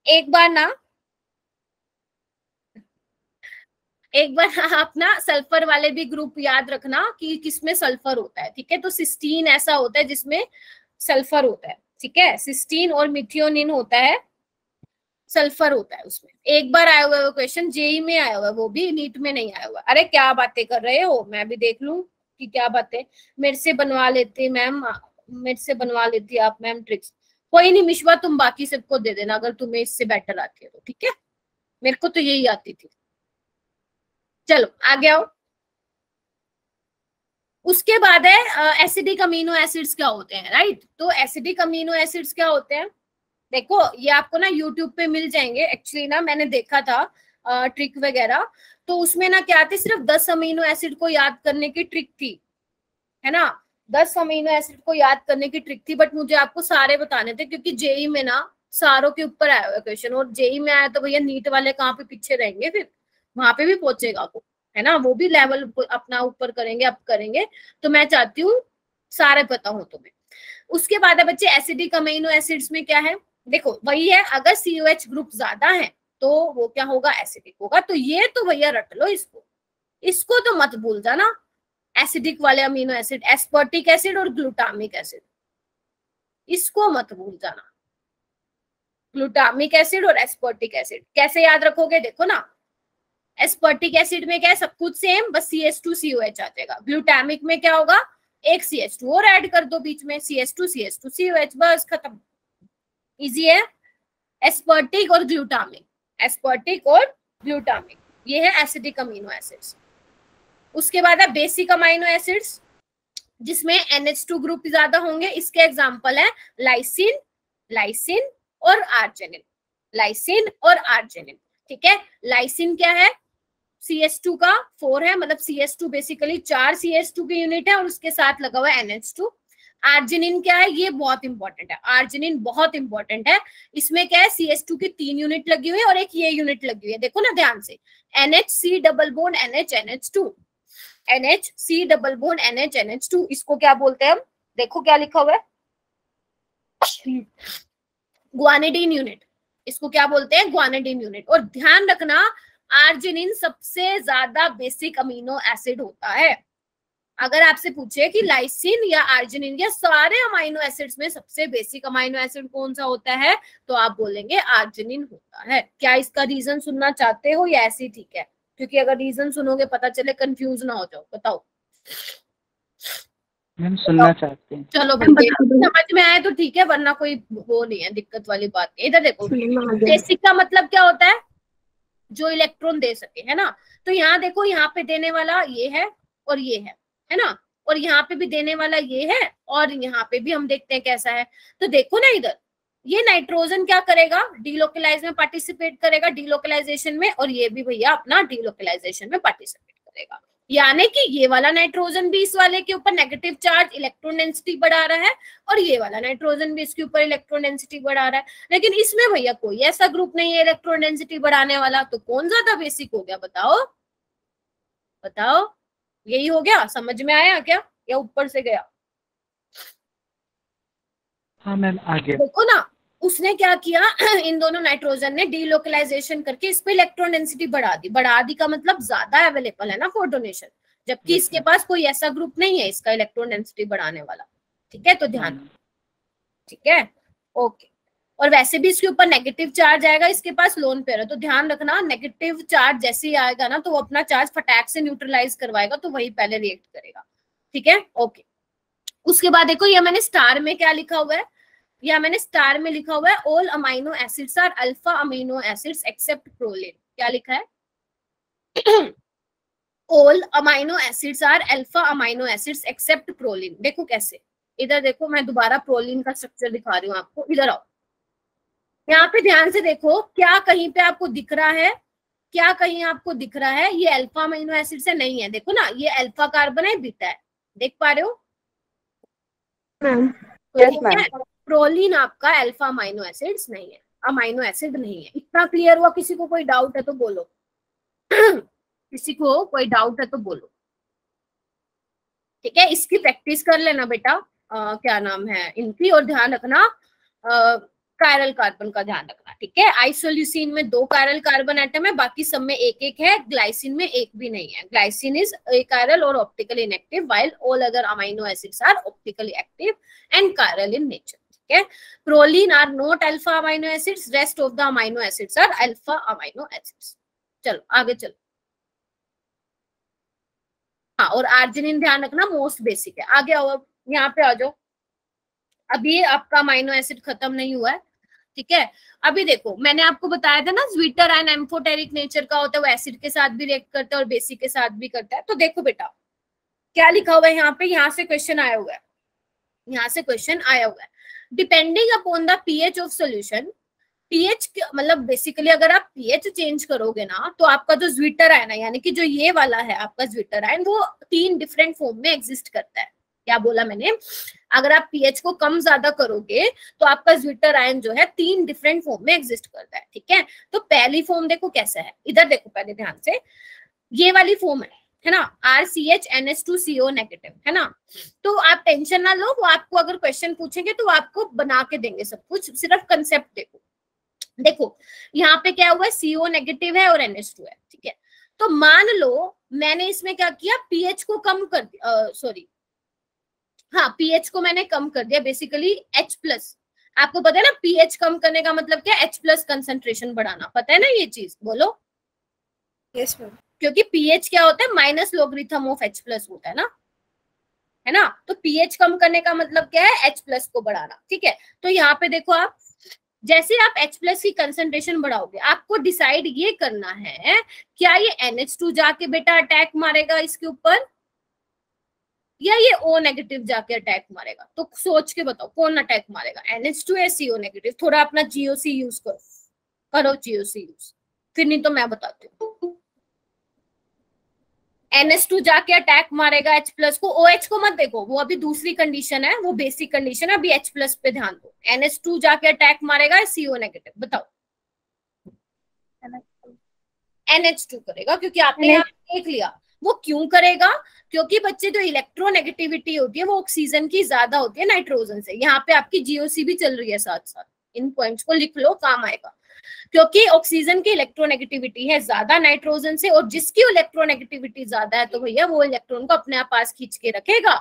एक बार ना आप ना सल्फर वाले भी ग्रुप याद रखना कि किसमें सल्फर होता है। ठीक है, तो सिस्टीन ऐसा होता है जिसमें सल्फर होता है। ठीक है, सिस्टीन और मिथियोनिन होता है, सल्फर होता है उसमें। एक बार आया हुआ है वो क्वेश्चन, JEE में आया हुआ है, वो भी नीट में नहीं आया हुआ। अरे क्या बातें कर रहे हो, मैं भी देख लूं कि क्या बातें। मेरे से बनवा लेते मैम, मेरे से बनवा लेती आप मैम ट्रिक्स। कोई नहीं मिश्वा, तुम बाकी सबको दे देना अगर तुम्हें इससे बेटर आती है तो। ठीक है, मेरे को तो यही आती थी। चलो आगे आओ। उसके बाद है एसिडिक अमीनो एसिड्स क्या होते हैं, राइट। तो एसिडिक अमीनो एसिड्स क्या होते हैं, देखो ये आपको ना यूट्यूब पे मिल जाएंगे। एक्चुअली ना मैंने देखा था ट्रिक वगैरह, तो उसमें ना क्या थी, सिर्फ 10 अमीनो एसिड को याद करने की ट्रिक थी, है ना। 10 अमीनो एसिड को याद करने की ट्रिक थी, बट मुझे आपको सारे बताने थे क्योंकि JEE में ना सारों के ऊपर आया हुआ क्वेश्चन। और JEE में आया तो भैया नीट वाले कहाँ पे पीछे रहेंगे, फिर वहां पे भी पहुंचेगा वो, है ना, वो भी लेवल अपना ऊपर करेंगे, अप करेंगे। तो मैं चाहती हूँ सारे पता हो तुम्हें। उसके बाद है बच्चे एसिडिक अमीनो एसिड्स में क्या है, देखो वही है, अगर COH ग्रुप ज्यादा है तो वो क्या होगा, एसिडिक होगा। तो ये तो भैया रट लो इसको, इसको तो मत भूल जाना। एसिडिक वाले अमीनो एसिड, एस्पर्टिक एसिड और ग्लूटामिक एसिड, इसको मत भूल जाना। ग्लूटामिक एसिड और एस्पर्टिक एसिड कैसे याद रखोगे, देखो ना, एस्पर्टिक एसिड में क्या है, सब कुछ सेम, बस CH2COH आ जाएगा। ग्लूटामिक में क्या होगा, एक CH2 और ऐड कर दो बीच में, CH2COH, बस खत्म, इजी है। एस्पर्टिक और ग्लूटामिक, एस्पर्टिक और ग्लूटामिक, ये है एसिडिक अमीनो एसिड्स। उसके बाद है बेसिक अमीनो एसिड्स, जिसमें NH2 ग्रुप ज्यादा होंगे। इसके एग्जांपल है लाइसिन, लाइसिन और आर्जिनिन, लाइसिन और आर्जिनिन। ठीक है, लाइसिन क्या है, CH2 का 4 है, मतलब CH2 बेसिकली 4 CH2 की यूनिट है और उसके साथ लगा हुआ है NH2। आर्जिनिन क्या है, ये बहुत इंपॉर्टेंट है, आर्जिनिन बहुत इंपॉर्टेंट है। इसमें क्या है, CH2 की 3 यूनिट लगी हुई है और एक ये यूनिट लगी हुई है, देखो ना ध्यान से, NHC double bond NH NH2, NHC double bond NH NH2। इसको क्या बोलते हैं हम, देखो क्या लिखा हुआ है, ग्वानिडीन यूनिट, इसको क्या बोलते हैं, ग्वानिडीन यूनिट। और ध्यान रखना, आर्जिनिन सबसे ज्यादा बेसिक अमीनो एसिड होता है, अगर आपसे पूछे कि लाइसिन या आर्जिनिन या सारे अमाइनो एसिड्स में सबसे बेसिक अमाइनो एसिड कौन सा होता है, तो आप बोलेंगे आर्जिनिन होता है। क्या इसका रीजन सुनना चाहते हो या ऐसे ही ठीक है? क्योंकि अगर रीजन सुनोगे पता चले कंफ्यूज ना हो जाओ। बताओ मैम सुनना चाहते हैं। चलो भाई, समझ में आए तो ठीक है, वरना कोई वो नहीं है, दिक्कत वाली बात नहीं। इधर देखो, बेसिक का मतलब क्या होता है? जो इलेक्ट्रॉन दे सके, है ना। तो यहाँ देखो, यहाँ पे देने वाला ये है और ये है ना, और यहाँ पे भी देने वाला ये है और यहाँ पे भी हम देखते हैं कैसा है। तो देखो ना, इधर ये नाइट्रोजन क्या करेगा, डीलोकलाइज में पार्टिसिपेट करेगा, डीलोकलाइजेशन में, और ये भी भैया अपना डीलोकलाइजेशन में पार्टिसिपेट करेगा। यानी कि ये वाला नाइट्रोजन भी इस वाले के ऊपर नेगेटिव चार्ज इलेक्ट्रॉन डेंसिटी बढ़ा रहा है और ये वाला नाइट्रोजन भी इसके ऊपर इलेक्ट्रॉन डेंसिटी बढ़ा रहा है। लेकिन इसमें भैया कोई ऐसा ग्रुप नहीं है इलेक्ट्रॉन डेंसिटी बढ़ाने वाला, तो कौन ज्यादा बेसिक हो गया? बताओ बताओ, यही हो गया? समझ में आया क्या या ऊपर से गया? हाँ मैम आ गया। देखो ना, उसने क्या किया, इन दोनों नाइट्रोजन ने डीलोकलाइजेशन करके इस पे इलेक्ट्रॉन डेंसिटी बढ़ा दी का मतलब ज्यादा अवेलेबल है ना फॉर डोनेशन, जबकि इसके पास कोई ऐसा ग्रुप नहीं है इसका इलेक्ट्रॉन डेंसिटी बढ़ाने वाला। ठीक है, तो ध्यान, ठीक है, ओके। और वैसे भी इसके ऊपर नेगेटिव चार्ज आएगा, इसके पास लोन पेयर है, तो ध्यान रखना नेगेटिव चार्ज जैसे ही आएगा ना तो वो अपना चार्ज फटाक से न्यूट्रलाइज करवाएगा, तो वही पहले रिएक्ट करेगा। ठीक है, ओके। उसके बाद देखो, ये मैंने स्टार में क्या लिखा हुआ है, या मैंने स्टार में लिखा हुआ है all amino acids are alpha amino acids except proline. क्या लिखा है? All amino acids are alpha amino acids except proline. देखो कैसे, इधर देखो, मैं दोबारा प्रोलिन का स्ट्रक्चर दिखा रही हूँ आपको। इधर आओ, यहाँ पे ध्यान से देखो, क्या कहीं पे आपको दिख रहा है, क्या कहीं आपको दिख रहा है ये अल्फा अमीनो एसिड से नहीं है? देखो ना, ये अल्फा कार्बन है, बीटा है, देख पा रहे हो? प्रोलिन आपका अल्फा अमाइनो एसिड्स नहीं है, अमाइनो एसिड नहीं है। इतना क्लियर हुआ? किसी को कोई डाउट है तो बोलो। किसी को कोई डाउट है तो बोलो। ठीक है, इसकी प्रैक्टिस कर लेना बेटा। क्या नाम है इनकी, और ध्यान रखना कायरल कार्बन का ध्यान रखना। ठीक है, आइसोल्यूसिन में 2 कायरल कार्बन एटम है, बाकी सब में एक है, ग्लाइसिन में एक भी नहीं है। ग्लाइसिन इज अकायरल और optically inactive, while all other amino acids are optically active and chiral in nature. ठीक है, proline are not alpha amino acids, rest of the amino acids are alpha amino acids. चलो आगे चलो। हाँ, और आर्जिनिन ध्यान रखना मोस्ट बेसिक है। आगे आओ, अब यहाँ पे आ जाओ। अभी आपका अमाइनो एसिड खत्म नहीं हुआ है। ठीक है, अभी देखो, मैंने आपको बताया था ना ज्विटर आयन एम्फोटेरिक नेचर का होता है, वो एसिड के साथ भी रिएक्ट करता है और बेसिक के साथ भी करता है। तो देखो बेटा, क्या लिखा हुआ है यहाँ पे, यहाँ से क्वेश्चन आया हुआ है, यहाँ से क्वेश्चन आया हुआ है। Depending upon the pH of solution, pH मतलब बेसिकली अगर आप पीएच चेंज करोगे ना, तो आपका जो ज्विटर आयन है, यानी कि जो ये वाला है आपका ज्विटर आयन, वो 3 डिफरेंट फॉर्म में एग्जिस्ट करता है। क्या बोला मैंने? अगर आप पीएच को कम ज्यादा करोगे तो आपका ज्विटर आयन जो है 3 डिफरेंट फॉर्म में एग्जिस्ट करता है। ठीक है, तो पहली फॉर्म देखो कैसा है, इधर देखो पहले ध्यान से, ये वाली फॉर्म है ना, RCHNH2CO नेगेटिव, है ना। तो आप टेंशन ना लो, वो आपको अगर क्वेश्चन पूछेंगे तो आपको बना के देंगे सब कुछ, सिर्फ कंसेप्ट देखो। देखो यहाँ पे क्या हुआ है, CO नेगेटिव है और NH2 है। ठीक है, तो मान लो मैंने इसमें क्या किया, पीएच को कम कर दिया, सॉरी हाँ, पीएच को मैंने कम कर दिया, बेसिकली H+। आपको पता है ना पीएच कम करने का मतलब क्या, H+ कंसंट्रेशन बढ़ाना, पता है ना ये चीज? बोलो। Yes ma'am. क्योंकि पीएच क्या होता है, माइनस लोगरिथम ऑफ H+ होता है ना। तो पीएच कम करने का मतलब क्या है, H+ को बढ़ाना। ठीक है, तो यहाँ पे देखो आप, जैसे आप H+ की कंसंट्रेशन बढ़ाओगे, आपको डिसाइड ये करना है क्या ये NH2 जाके बेटा अटैक मारेगा इसके ऊपर, या ये O नेगेटिव जाके अटैक मारेगा। तो सोच के बताओ कौन अटैक मारेगा, NH2 या CO नेगेटिव? थोड़ा अपना GOC यूज करो GOC यूज, फिर नहीं तो मैं बताती हूँ। NH2 जाके अटैक मारेगा H+ को, OH को मत देखो, वो अभी दूसरी कंडीशन है, वो बेसिक कंडीशन है, अभी H+ पे ध्यान दो। NH2 जाके अटैक मारेगा CO नेगेटिव, बताओ। NH2 करेगा, क्योंकि आपने यहाँ देख लिया। वो क्यों करेगा? क्योंकि बच्चे जो इलेक्ट्रोनेगेटिविटी होती है वो ऑक्सीजन की ज्यादा होती है नाइट्रोजन से। यहाँ पे आपकी GOC भी चल रही है साथ साथ, इन पॉइंट्स को लिख लो, काम आएगा। क्योंकि ऑक्सीजन की इलेक्ट्रोनेगेटिविटी है ज्यादा नाइट्रोजन से, और जिसकी इलेक्ट्रोनेगेटिविटी ज्यादा है तो भैया वो इलेक्ट्रॉन को अपने आप पास खींच के रखेगा,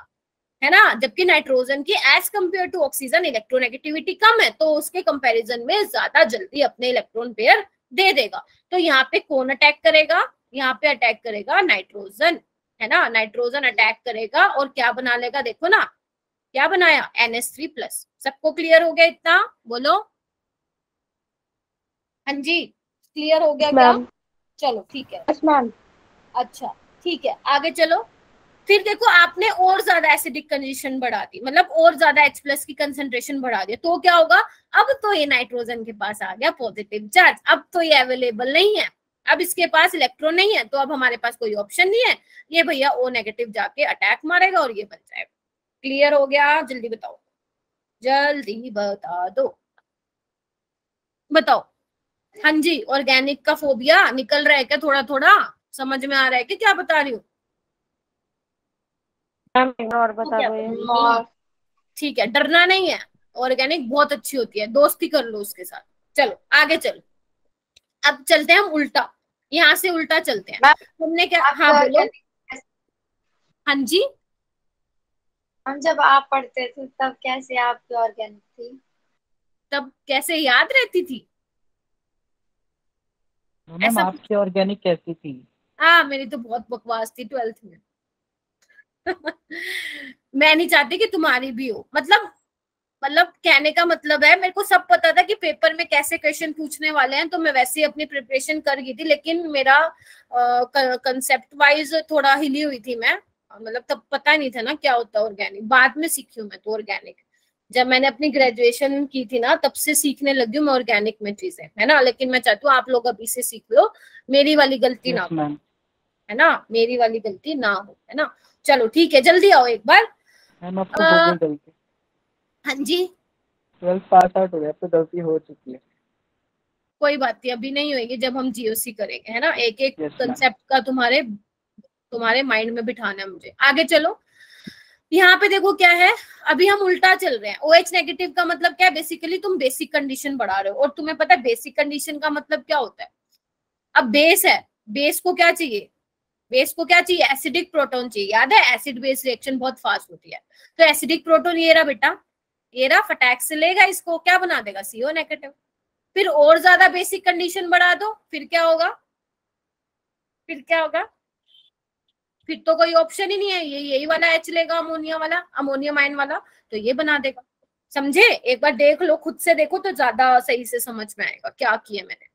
है ना। जबकि नाइट्रोजन की as compare to oxygen electronegativity कम है, तो उसके कंपैरिजन में ज्यादा जल्दी अपने इलेक्ट्रॉन पेयर दे देगा। तो यहाँ पे कौन अटैक करेगा, यहाँ पे अटैक करेगा नाइट्रोजन, है ना। नाइट्रोजन अटैक करेगा और क्या बना लेगा, देखो ना क्या बनाया, NH3+। सबको क्लियर हो गया इतना, बोलो हाँ जी, क्लियर हो गया क्या? चलो ठीक है, अच्छा ठीक है, आगे चलो। फिर देखो आपने और ज्यादा एसिडिक कंडीशन बढ़ा दी, मतलब और ज्यादा H+ की कंसेंट्रेशन बढ़ा दिया, तो क्या होगा, अब तो ये नाइट्रोजन के पास आ गया पॉजिटिव चार्ज, अब तो ये अवेलेबल नहीं है, अब इसके पास इलेक्ट्रॉन नहीं है, तो अब हमारे पास कोई ऑप्शन नहीं है, ये भैया O- जाके अटैक मारेगा और ये बन जाएगा। क्लियर हो गया? जल्दी बताओ, जल्दी बता दो, बताओ। हाँ जी, ऑर्गेनिक का फोबिया निकल रहा है क्या, थोड़ा थोड़ा समझ में आ रहा है कि क्या बता रही हूँ? और बता दो। ठीक है, डरना नहीं है, ऑर्गेनिक बहुत अच्छी होती है, दोस्ती कर लो उसके साथ। चलो आगे चलो, अब चलते हैं हम उल्टा, यहाँ से उल्टा चलते हैं। तुमने क्या, हाँ बोलो। हाँ जी, हम जब आप पढ़ते थे तब कैसे आपकी ऑर्गेनिक थी? तब कैसे याद रहती थी? मैम ऐसा आपकी ऑर्गेनिक कैसी थी? हाँ, मेरी तो बहुत बकवास थी 12th में। मैं नहीं चाहती कि तुम्हारी भी हो, मतलब कहने का मतलब है, मेरे को सब पता था कि पेपर में कैसे क्वेश्चन पूछने वाले हैं, तो मैं वैसे ही अपनी प्रिपरेशन कर गई थी, लेकिन मेरा कंसेप्ट वाइज थोड़ा हिली हुई थी मैं, मतलब तब पता नहीं था ना क्या होता है ऑर्गेनिक, बाद में सीखी हूँ मैं तो ऑर्गेनिक, जब मैंने अपनी ग्रेजुएशन की थी ना तब से सीखने लगी हूँ मैं ऑर्गेनिक में चीजें, है ना। लेकिन मैं चाहती हूँ आप लोग अभी से सीख लो, मेरी वाली गलती ना यस हो, मैम। है ना, मेरी वाली गलती ना हो, है ना। चलो ठीक है, जल्दी आओ एक बार। मैम आपको हो गई गलती, हाँ जी, 12th पास आउट हो गया तो गलती हो चुकी है। कोई बात नहीं, अभी नहीं होगी, जब हम GOC करेंगे, है ना। एक एक Yes, ma'am. कंसेप्ट का तुम्हारे माइंड में बिठाना है मुझे। आगे चलो, यहाँ पे देखो क्या है, अभी हम उल्टा चल रहे हैं। OH- का मतलब क्या है, बेसिकली तुम बेसिक कंडीशन बढ़ा रहे हो, और तुम्हें पता है बेसिक कंडीशन का मतलब क्या होता है। अब बेस है, बेस को क्या चाहिए, बेस को क्या चाहिए, एसिडिक प्रोटोन चाहिए, याद है एसिड बेस रिएक्शन बहुत फास्ट होती है, तो एसिडिक प्रोटोन ये रहा बेटा, ये रहा, फटाक से लेगा इसको, क्या बना देगा, CO-। फिर और ज्यादा बेसिक कंडीशन बढ़ा दो, फिर क्या होगा, फिर क्या होगा, फिर तो कोई ऑप्शन ही नहीं है, ये यही वाला H लेगा, अमोनिया वाला, अमोनियम आयन वाला, तो ये बना देगा। समझे? एक बार देख लो, खुद से देखो तो ज्यादा सही से समझ में आएगा क्या किया मैंने,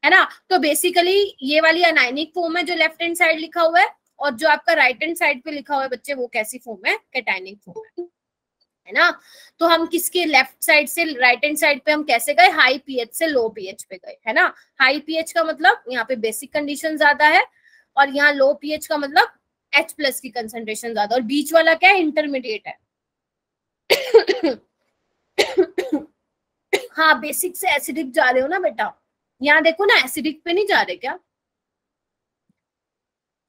है ना। तो बेसिकली ये वाली अनायनिक फॉर्म है जो लेफ्ट हैंड साइड लिखा हुआ है, और जो आपका राइट हैंड साइड पे लिखा हुआ है बच्चे, वो कैसी फॉर्म है, कैटायनिक फॉर्म है ना। तो हम किसके लेफ्ट साइड से राइट हैंड साइड पे हम कैसे गए, हाई पीएच से लो पीएच पे गए, है ना। हाई पीएच का मतलब यहाँ पे बेसिक कंडीशन ज्यादा है, और यहाँ लो पीएच का मतलब H+ की कंसेंट्रेशन ज्यादा, और बीच वाला क्या है, इंटरमीडिएट है। हाँ, बेसिक से एसिडिक जा रहे हो ना बेटा, यहाँ देखो ना, एसिडिक पे नहीं जा रहे क्या,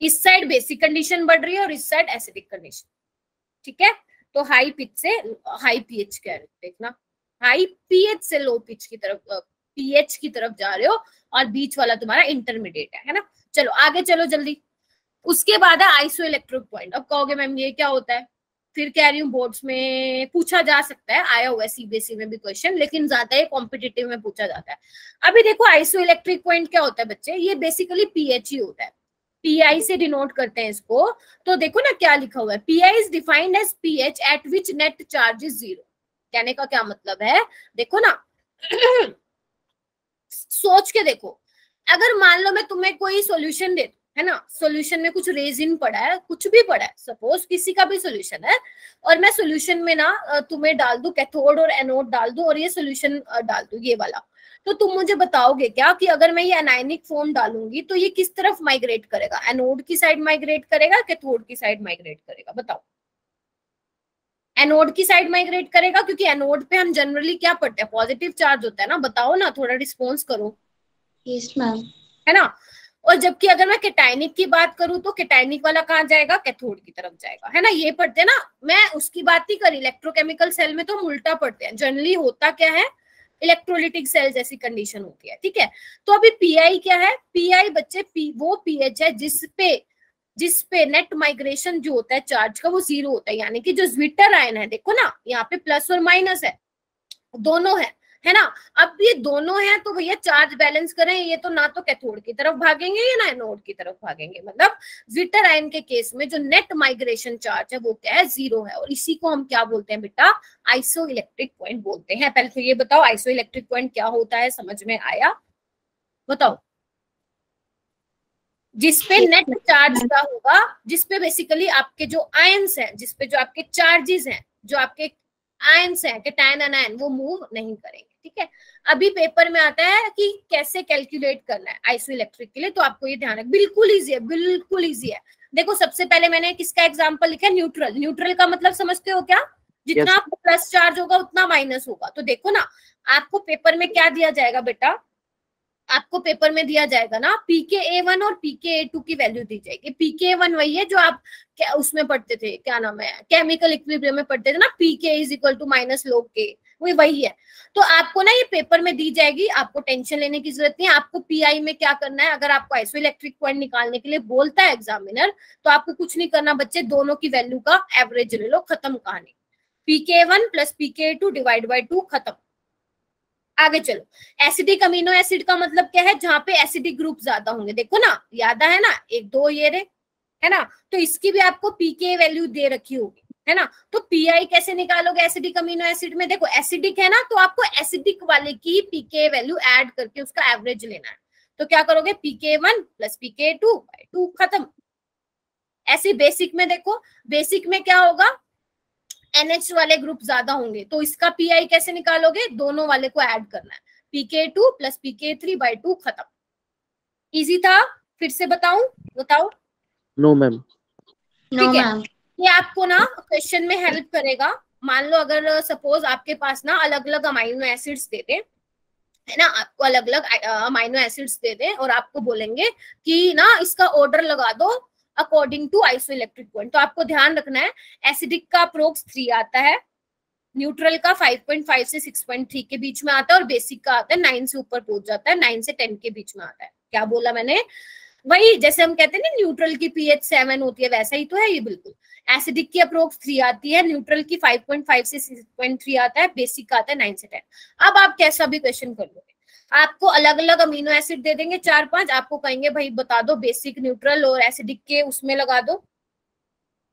इस साइड बेसिक कंडीशन बढ़ रही है और इस साइड एसिडिक कंडीशन, ठीक है। तो हाई पिच से हाई पीएच कह रहे, देखना, हाई पीएच से लो पिच की तरफ, पीएच की तरफ जा रहे हो, और बीच वाला तुम्हारा इंटरमीडिएट है ना। चलो आगे चलो जल्दी। उसके बाद है आइसो इलेक्ट्रिक पॉइंट। अब कहोगे मैम ये क्या होता है, फिर कह रही हूँ बोर्ड्स में पूछा जा सकता है, आया हुआ है CBSE में भी क्वेश्चन, लेकिन ज्यादा है कॉम्पिटिटिव में पूछा जाता है। अभी देखो आइसो इलेक्ट्रिक पॉइंट क्या होता है बच्चे, ये बेसिकली पीएच ही होता है, PI से डिनोट करते हैं इसको। तो देखो ना क्या लिखा हुआ है, PI is defined as pH at which net charge is 0। कहने का क्या मतलब है, देखो ना, सोच के देखो, अगर मान लो मैं तुम्हें कोई सॉल्यूशन दे, है ना, सॉल्यूशन में कुछ रेजिन पड़ा है, कुछ भी पड़ा है, सपोज किसी का भी सॉल्यूशन है, और मैं सॉल्यूशन में ना तुम्हें डाल दूं कैथोड और एनोड डाल दूं, और ये सॉल्यूशन डाल दूं ये वाला, तो तुम मुझे बताओगे क्या कि अगर मैं ये एनायनिक फॉर्म डालूंगी तो ये किस तरफ माइग्रेट करेगा, एनोड की साइड माइग्रेट करेगा, कैथोड की साइड माइग्रेट करेगा, बताओ। एनोड की साइड माइग्रेट करेगा, क्योंकि एनोड पे हम जनरली क्या पढ़ते हैं, पॉजिटिव चार्ज होता है ना, बताओ ना, थोड़ा रिस्पॉन्स करो। Yes ma'am. है ना। और जबकि अगर मैं केटाइनिक की बात करूं तो केटाइनिक वाला कहाँ जाएगा, कैथोड की तरफ जाएगा, है ना, ये पढ़ते हैं ना। मैं उसकी बात नहीं करी, इलेक्ट्रोकेमिकल सेल में तो हम उल्टा पढ़ते हैं जनरली। होता क्या है, इलेक्ट्रोलिटिक सेल जैसी कंडीशन होती है, ठीक है। तो अभी पीआई क्या है, पीआई बच्चे वो पीएच है जिसपे नेट माइग्रेशन जो होता है चार्ज का वो 0 होता है, यानी कि जो ज्विटर आयन है, देखो ना यहाँ पे प्लस और माइनस है, दोनों है ना। अब ये दोनों हैं तो भैया चार्ज बैलेंस करें, ये तो ना तो कैथोड की तरफ भागेंगे या ना एनोड की तरफ भागेंगे। मतलब ज्विटर आयन के केस में जो नेट माइग्रेशन चार्ज है वो क्या है, 0 है, और इसी को हम क्या बोलते हैं बेटा, आइसो इलेक्ट्रिक पॉइंट बोलते हैं। पहले तो ये बताओ आइसो इलेक्ट्रिक पॉइंट क्या होता है, समझ में आया, बताओ। जिसपे नेट चार्ज का होगा, जिसपे बेसिकली आपके जो आयंस हैं, जिसपे जो आपके चार्जेस हैं, जो आपके आयंस हैं, कैटायन अनायन, वो मूव नहीं करेंगे, ठीक है। अभी पेपर में आता है कि कैसे कैलकुलेट करना है आइसो इलेक्ट्रिक के लिए, तो आपको ये ध्यान रखना, बिल्कुल इजी है, बिल्कुल इजी है। देखो सबसे पहले मैंने किसका एग्जांपल लिखा है, न्यूट्रल। न्यूट्रल का मतलब समझते हो क्या, जितना प्लस चार्ज होगा उतना माइनस होगा। तो देखो ना, आपको पेपर में क्या दिया जाएगा बेटा, आपको पेपर में दिया जाएगा ना pKa1 और pKa2 की वैल्यू दी जाएगी। pKa1 वही है जो आप उसमें पढ़ते थे, क्या नाम है, केमिकल इक्विलिब्रियम में पढ़ते थे ना, pK = माइनस log K, वही है। तो आपको ना ये पेपर में दी जाएगी, आपको टेंशन लेने की जरूरत नहीं है। आपको पीआई में क्या करना है, अगर आपको आइसो इलेक्ट्रिक पॉइंट निकालने के लिए बोलता है एग्जामिनर, तो आपको कुछ नहीं करना बच्चे, दोनों की वैल्यू का एवरेज ले लो, खत्म कहानी। pKa1 + pKa2 / 2, खत्म। आगे चलो, एसिडिक अमीनो एसिड का मतलब क्या है, जहां पे एसिडिक ग्रुप ज्यादा होंगे, देखो ना, याद है ना, 1 2 ये रे, है ना। तो इसकी भी आपको पीके वैल्यू दे रखी होगी, है ना। तो पीआई कैसे निकालोगे एसिडिक अमीनो एसिड में, देखो एसिडिक है ना, तो आपको एसिडिक वाले की पीके वैल्यू ऐड करके उसका एवरेज लेना है। तो क्या करोगे, pKa1 + pKa2 / 2, खत्म। ऐसे बेसिक में देखो, बेसिक में क्या होगा, NH वाले ग्रुप ज्यादा होंगे, तो इसका पीआई कैसे निकालोगे, दोनों वाले को ऐड करना है, pKa2 + pKa3 / 2, खत्म। इजी था, फिर से बताओ। No ma'am. ठीक है, ये आपको ना क्वेश्चन में हेल्प करेगा। मान लो अगर सपोज आपके पास ना अलग अलग अमाइनो एसिड्स दे दे, है ना, आपको अलग अलग अमाइनो एसिड्स दे दे और आपको बोलेंगे कि ना इसका ऑर्डर लगा दो according to isoelectric point. तो आपको ध्यान रखना है, एसिडिक का अप्रोक्स 3 आता है, न्यूट्रल का 5.5 से 6.3 के बीच में आता है, और बेसिक का आता है 9 से ऊपर पहुंच जाता है, 9 से 10 के बीच में आता है। क्या बोला मैंने, वही जैसे हम कहते हैं ना न्यूट्रल की pH 7 होती है, वैसा ही तो है ये बिल्कुल। एसिडिक की अप्रोक्स 3 आती है, न्यूट्रल की 5.5 से 6.3 आता है, बेसिक का आता है 9 से 10। अब आप कैसा भी क्वेश्चन कर लोगे, आपको अलग अलग अमीनो एसिड दे देंगे 4-5, आपको कहेंगे भाई बता दो बेसिक, न्यूट्रल और एसिडिक के उसमें लगा दो,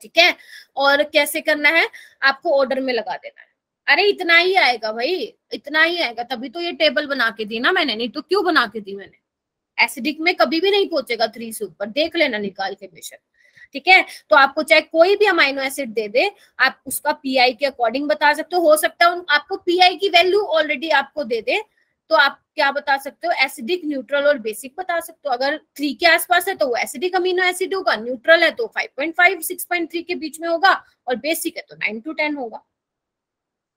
ठीक है। और कैसे करना है, आपको ऑर्डर में लगा देना है। अरे इतना ही आएगा भाई, इतना ही आएगा, तभी तो ये टेबल बना के दी ना मैंने, नहीं तो क्यों बना के दी मैंने। एसिडिक में कभी भी नहीं पहुंचेगा 3 से ऊपर, देख लेना निकाल के बेशक, ठीक है। तो आपको चाहे कोई भी अमाइनो एसिड दे दे, आप उसका पीआई के अकॉर्डिंग बता सकते हो सकता है आपको पीआई की वैल्यू ऑलरेडी आपको दे दे, तो आप क्या बता सकते हो, एसिडिक, न्यूट्रल और बेसिक बता सकते हो। अगर 3 के आसपास है तो वो एसिडिक अमीनो एसिड होगा, न्यूट्रल है तो 5.5 6.3 के बीच में होगा, और बेसिक है तो 9 to 10 होगा।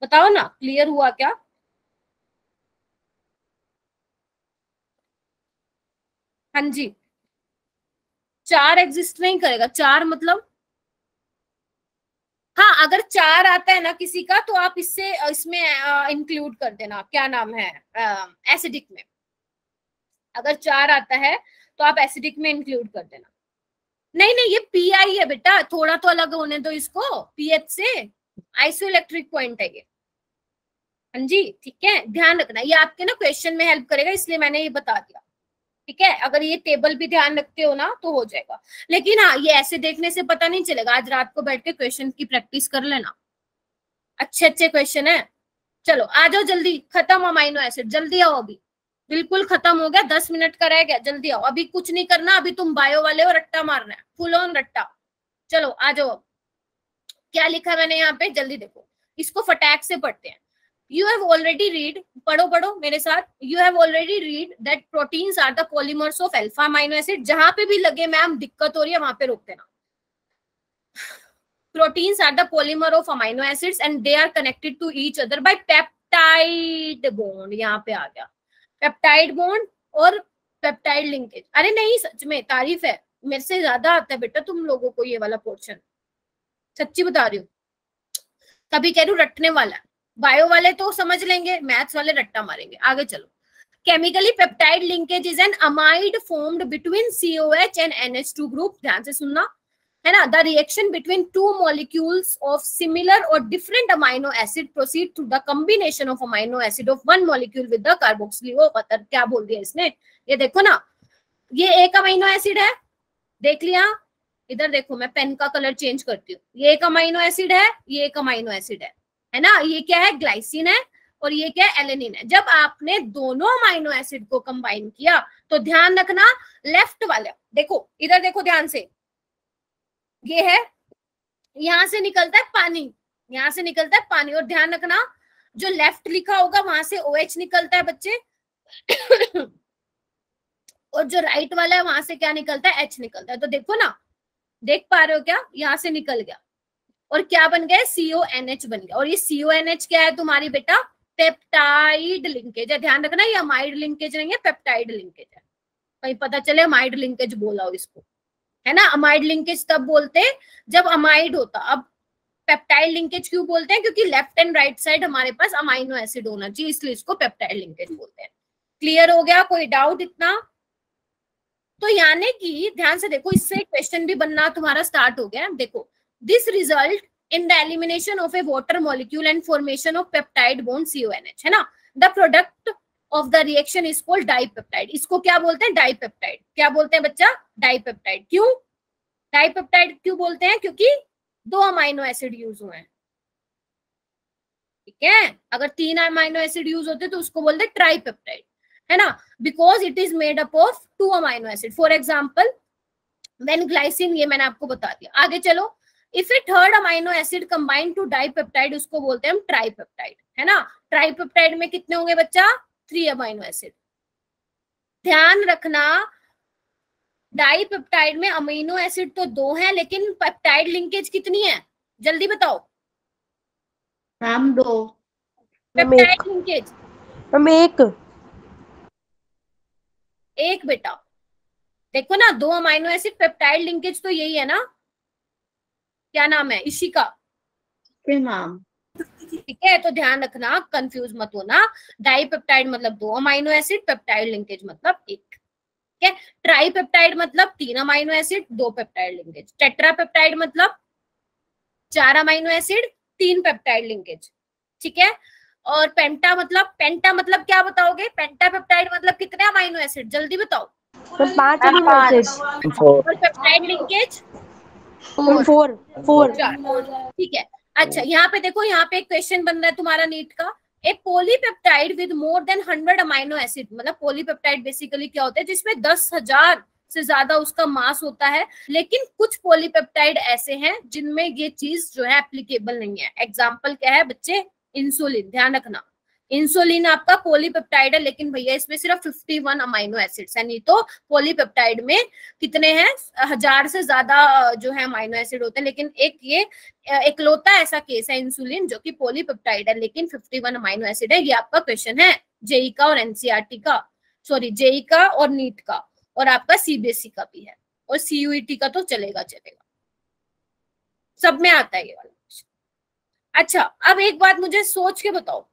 बताओ ना, क्लियर हुआ क्या। हाँ जी, 4 एग्जिस्ट नहीं करेगा, 4 मतलब, हाँ अगर 4 आता है ना किसी का, तो आप इसमें इंक्लूड कर देना, क्या नाम है, एसिडिक में। अगर 4 आता है तो आप एसिडिक में इंक्लूड कर देना। नहीं ये पीआई है बेटा, थोड़ा तो अलग होने दो इसको पीएच से, आइसो इलेक्ट्रिक पॉइंट है ये। हाँ जी, ठीक है, ध्यान रखना, ये आपके ना क्वेश्चन में हेल्प करेगा, इसलिए मैंने ये बता दिया, ठीक है। अगर ये टेबल भी ध्यान रखते हो ना तो हो जाएगा। लेकिन हाँ, ये ऐसे देखने से पता नहीं चलेगा, आज रात को बैठ के क्वेश्चन की प्रैक्टिस कर लेना, अच्छे क्वेश्चन है। चलो आ जाओ जल्दी, खत्म अमाइनो एसिड, जल्दी आओ, अभी बिल्कुल खत्म हो गया, 10 मिनट का रह गया, जल्दी आओ, अभी कुछ नहीं करना, अभी तुम बायो वाले हो, रट्टा मारना है, फुल ऑन रट्टा। चलो आ जाओ, क्या लिखा मैंने यहाँ पे, जल्दी देखो, इसको फटाक से पढ़ते हैं। You have already read, पढ़ो मेरे साथ, you have already read that proteins are the polymers of alpha amino acid। जहां पे भी लगे मैम दिक्कत हो रही है वहां पे रोक देना। Proteins are the polymer of amino acids and they are connected to each other by peptide bond। यहाँ पे आ गया पेप्टाइड बॉन्ड और पेप्टाइड लिंकेज। अरे नहीं, सच में तारीफ है, मेरे से ज्यादा आता है बेटा तुम लोगों को ये वाला पोर्शन, सच्ची बता रही हूँ, तभी कह रही हूँ रटने वाला है। बायो वाले तो समझ लेंगे, मैथ्स वाले रट्टा मारेंगे। आगे चलो। Chemically peptide linkage is an amide formed between COH and NH2 group. ध्यान से सुनना, है ना। The reaction between two molecules of similar और different amino acid proceed through the combination of amino acid of one molecule with the carboxyl water. क्या बोल दिया इसने, ये देखो ना, ये एक अमाइनो एसिड है, देख लिया। इधर देखो, मैं पेन का कलर चेंज करती हूँ। ये एक अमाइनो एसिड है, ये एक अमाइनो एसिड है ना। ये क्या है, ग्लाइसिन है, और ये क्या है, एलेनिन है। जब आपने दोनों अमाइनो एसिड को कंबाइन किया तो ध्यान रखना, लेफ्ट वाले देखो, इधर देखो ध्यान से, ये है, यहां से निकलता है पानी, यहां से निकलता है पानी, और ध्यान रखना जो लेफ्ट लिखा होगा वहां से OH निकलता है बच्चे और जो राइट वाला है वहां से क्या निकलता है, H निकलता है। तो देखो ना, देख पा रहे हो क्या, यहां से निकल गया और क्या बन गया, CONH बन गया। और ये CONH क्या है तुम्हारी बेटा, पेप्टाइड लिंकेज है। ध्यान रखना, ये अमाइड लिंकेज नहीं है, पेप्टाइड लिंकेज है। कहीं पता चले अमाइड लिंकेज बोला हो इसको, है ना। अमाइड लिंकेज तब बोलते हैं जब अमाइड होता। अब पेप्टाइड लिंकेज क्यों बोलते हैं, क्योंकि लेफ्ट एंड राइट साइड हमारे पास अमाइनो एसिड होना चाहिए, इसलिए इसको पेप्टाइड लिंकेज बोलते हैं। क्लियर हो गया, कोई डाउट इतना? तो यानी कि ध्यान से देखो, इससे क्वेश्चन भी बनना तुम्हारा स्टार्ट हो गया। देखो, this result in the elimination of a water molecule and formation of peptide bond CONH, है ना। The product of the reaction is called dipeptide। इसको क्या बोलते हैं, डाइपेप्टाइड। क्या बोलते हैं बच्चा, डाइपेप्टाइड। क्यों डाइपेप्टाइड क्यों बोलते हैं, क्योंकि दो अमाइनो एसिड यूज हुए हैं, ठीक है। अगर 3 अमाइनो एसिड यूज होते तो उसको बोलते हैं ट्राइपेप्टाइड, है ना, because it is made up of 2 amino acid. For example when glycine, ये मैंने आपको बता दिया। आगे चलो, if a third amino acid combine to dipeptide, उसको बोलते हैं हम ट्राइपेप्टाइड, है ना। ट्राइपेप्टाइड में कितने होंगे बच्चा, 3 अमाइनो एसिड। ध्यान रखना, डाइपेप्टाइड में अमीनो एसिड तो 2 हैं, लेकिन पेप्टाइड लिंकेज कितनी है, जल्दी बताओ। मैम 2। पेप्टाइड लिंकेज हम एक बेटा, देखो ना, 2 अमाइनो एसिड, पेप्टाइड लिंकेज तो यही है ना। क्या नाम है, इशिका, मैम। ठीक है। तो ध्यान रखना, कंफ्यूज मत होना। डाइपेप्टाइड मतलब 2 अमाइनो एसिड, पेप्टाइड लिंकेज मतलब 1, ठीक है। ट्राइपेप्टाइड मतलब 3 amino acid, 2 peptide linkage. Tetrapeptide मतलब 4 अमाइनो एसिड, 3 पेप्टाइड लिंकेज, ठीक है। और पेंटा मतलब क्या बताओगे, पेंटापेप्टाइड मतलब कितने अमाइनो एसिड, जल्दी बताओ। 5 अमीनो एसिड। और पेप्टाइड लिंकेज 4। ठीक है। अच्छा, यहाँ पे देखो, यहाँ पे एक क्वेश्चन बन रहा है तुम्हारा नीट का। A polypeptide with more than 100 amino acid, मतलब पॉलीपेप्टाइड बेसिकली क्या होता है, जिसमें 10,000 से ज्यादा उसका मास होता है। लेकिन कुछ पॉलीपेप्टाइड ऐसे हैं जिनमें ये चीज जो है एप्लीकेबल नहीं है। एग्जाम्पल क्या है बच्चे, इंसुलिन। ध्यान रखना, इंसुलिन आपका पॉलीपेप्टाइड है, लेकिन भैया इसमें सिर्फ 51 अमाइनो एसिड्स है। नहीं तो पॉलीपेप्टाइड में कितने हैं, 1000 से ज्यादा जो है अमाइनो एसिड होते हैं। लेकिन एक ये एकलौता ऐसा केस है इंसुलिन जो कि पॉलीपेप्टाइड है लेकिन 51 अमाइनो एसिड है। ये आपका क्वेश्चन है जेई का और एनसीईआरटी का, सॉरी जेई का और नीट का, और आपका सीबीएसई का भी है, और सीयूईटी का तो चलेगा, सब में आता है ये वाला क्वेश्चन। अच्छा, अब एक बात मुझे सोच के बताओ,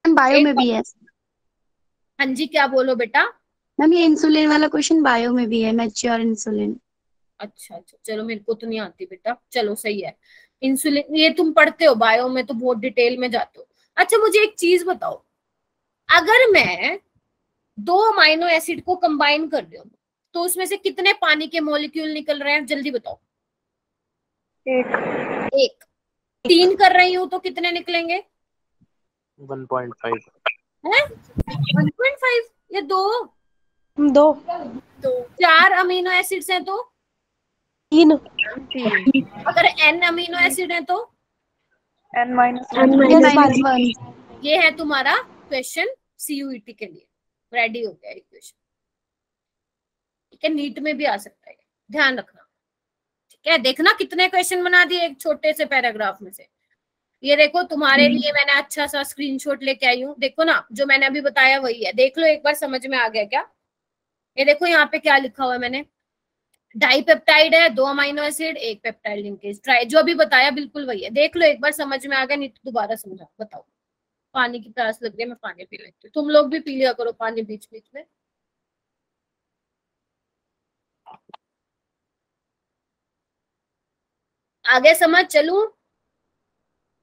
बायो में भी है। हाँ जी, क्या बोलो बेटा। मैम ये इंसुलिन वाला क्वेश्चन बायो में भी है, मैच्योर इंसुलिन। अच्छा, चलो, मेरे को तो नहीं आती बेटा, चलो सही है। इंसुलिन ये तुम पढ़ते हो बायो में, तो बहुत डिटेल में जाते हो। अच्छा, मुझे एक चीज बताओ, अगर मैं 2 अमाइनो एसिड को कंबाइन कर रही हूँ तो उसमें से कितने पानी के मॉलिक्यूल निकल रहे हैं, जल्दी बताओ। एक। 3 कर रही हूँ तो कितने निकलेंगे, 1.5 है 1.5 या 2। 4 अमीनो एसिड्स हैं तो 3। अगर n अमीनो एसिड है तो n-1। ये है तुम्हारा क्वेश्चन सीयूईटी के लिए। रेडी हो गया ये क्वेश्चन, ठीक है। नीट में भी आ सकता है, ध्यान रखना, ठीक है। देखना कितने क्वेश्चन बना दिए एक छोटे से पैराग्राफ में से। ये देखो, तुम्हारे लिए मैंने अच्छा सा स्क्रीनशॉट लेके आई हूँ। देखो ना, जो मैंने अभी बताया वही है, देख लो एक बार, समझ में आ गया क्या। ये देखो यहाँ पे क्या लिखा हुआ है मैंने, डाइपेप्टाइड है, 2 amino acid, 1 peptide linkage. Try जो अभी बताया बिल्कुल वही है, देख लो एक बार, समझ में आ गया, नहीं तो दोबारा समझा, बताओ। पानी की प्यास लग रही है, मैं पानी पी लेती हूँ। तुम लोग भी पी लिया करो पानी बीच बीच में। आगे समझ चलूं?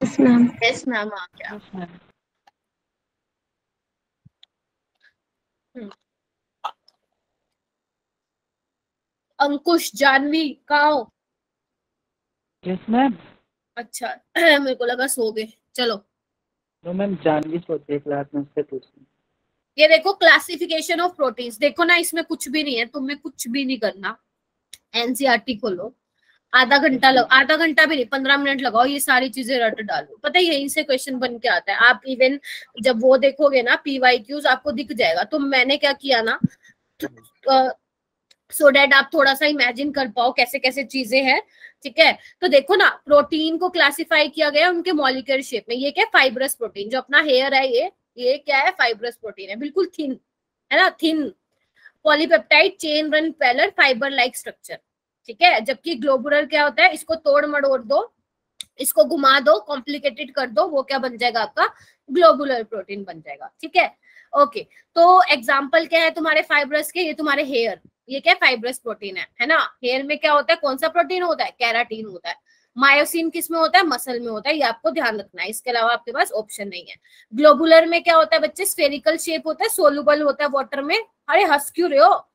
Yes ma'am. यस मैम आ गया। Yes, ma'am. अंकुश, जानवी कहाँ हो? Yes, ma'am. अच्छा मेरे को लगा सो गए। चलो No, ma'am. जानवी सोती है क्लास में, उससे पूछना। ये देखो क्लासिफिकेशन ऑफ प्रोटीन्स, देखो ना इसमें कुछ भी नहीं है, तुम्हें कुछ भी नहीं करना। एनसीईआरटी खोलो, आधा घंटा भी नहीं, 15 मिनट लगाओ, ये सारी चीजें रट डालो। पता है यहीं से क्वेश्चन बन के आता है। आप इवन जब वो देखोगे ना PYQs आपको दिख जाएगा। तो मैंने क्या किया ना, सो डेट आप थोड़ा सा इमेजिन कर पाओ कैसे कैसे चीजें हैं। ठीक है, तो देखो ना प्रोटीन को क्लासिफाई किया गया उनके मॉलिक्यूलर शेप में। ये क्या फाइब्रस प्रोटीन, जो अपना हेयर है ये क्या है, फाइब्रस प्रोटीन है, बिल्कुल थिन है ना, thin polypeptide chain run parallel fibre like structure. ठीक है, जबकि ग्लोबुलर क्या होता है, इसको तोड़ मड़ोड़ दो, इसको घुमा दो, कॉम्प्लिकेटेड कर दो, वो क्या बन जाएगा आपका ग्लोबुलर प्रोटीन बन जाएगा। ठीक है, ओके। तो एग्जाम्पल क्या है तुम्हारे फाइब्रस के, ये तुम्हारे हेयर, ये क्या फाइब्रस प्रोटीन है ना। हेयर में क्या होता है, कौन सा प्रोटीन होता है, केराटिन होता है। मायोसिन किस में होता है, मसल में होता है, ये आपको ध्यान रखना है, इसके अलावा आपके पास ऑप्शन नहीं है। ग्लोबुलर में क्या होता है बच्चे, स्फेरिकल शेप होता है, सोलुबल होता है वाटर में। अरे हंस क्यों रहे हो,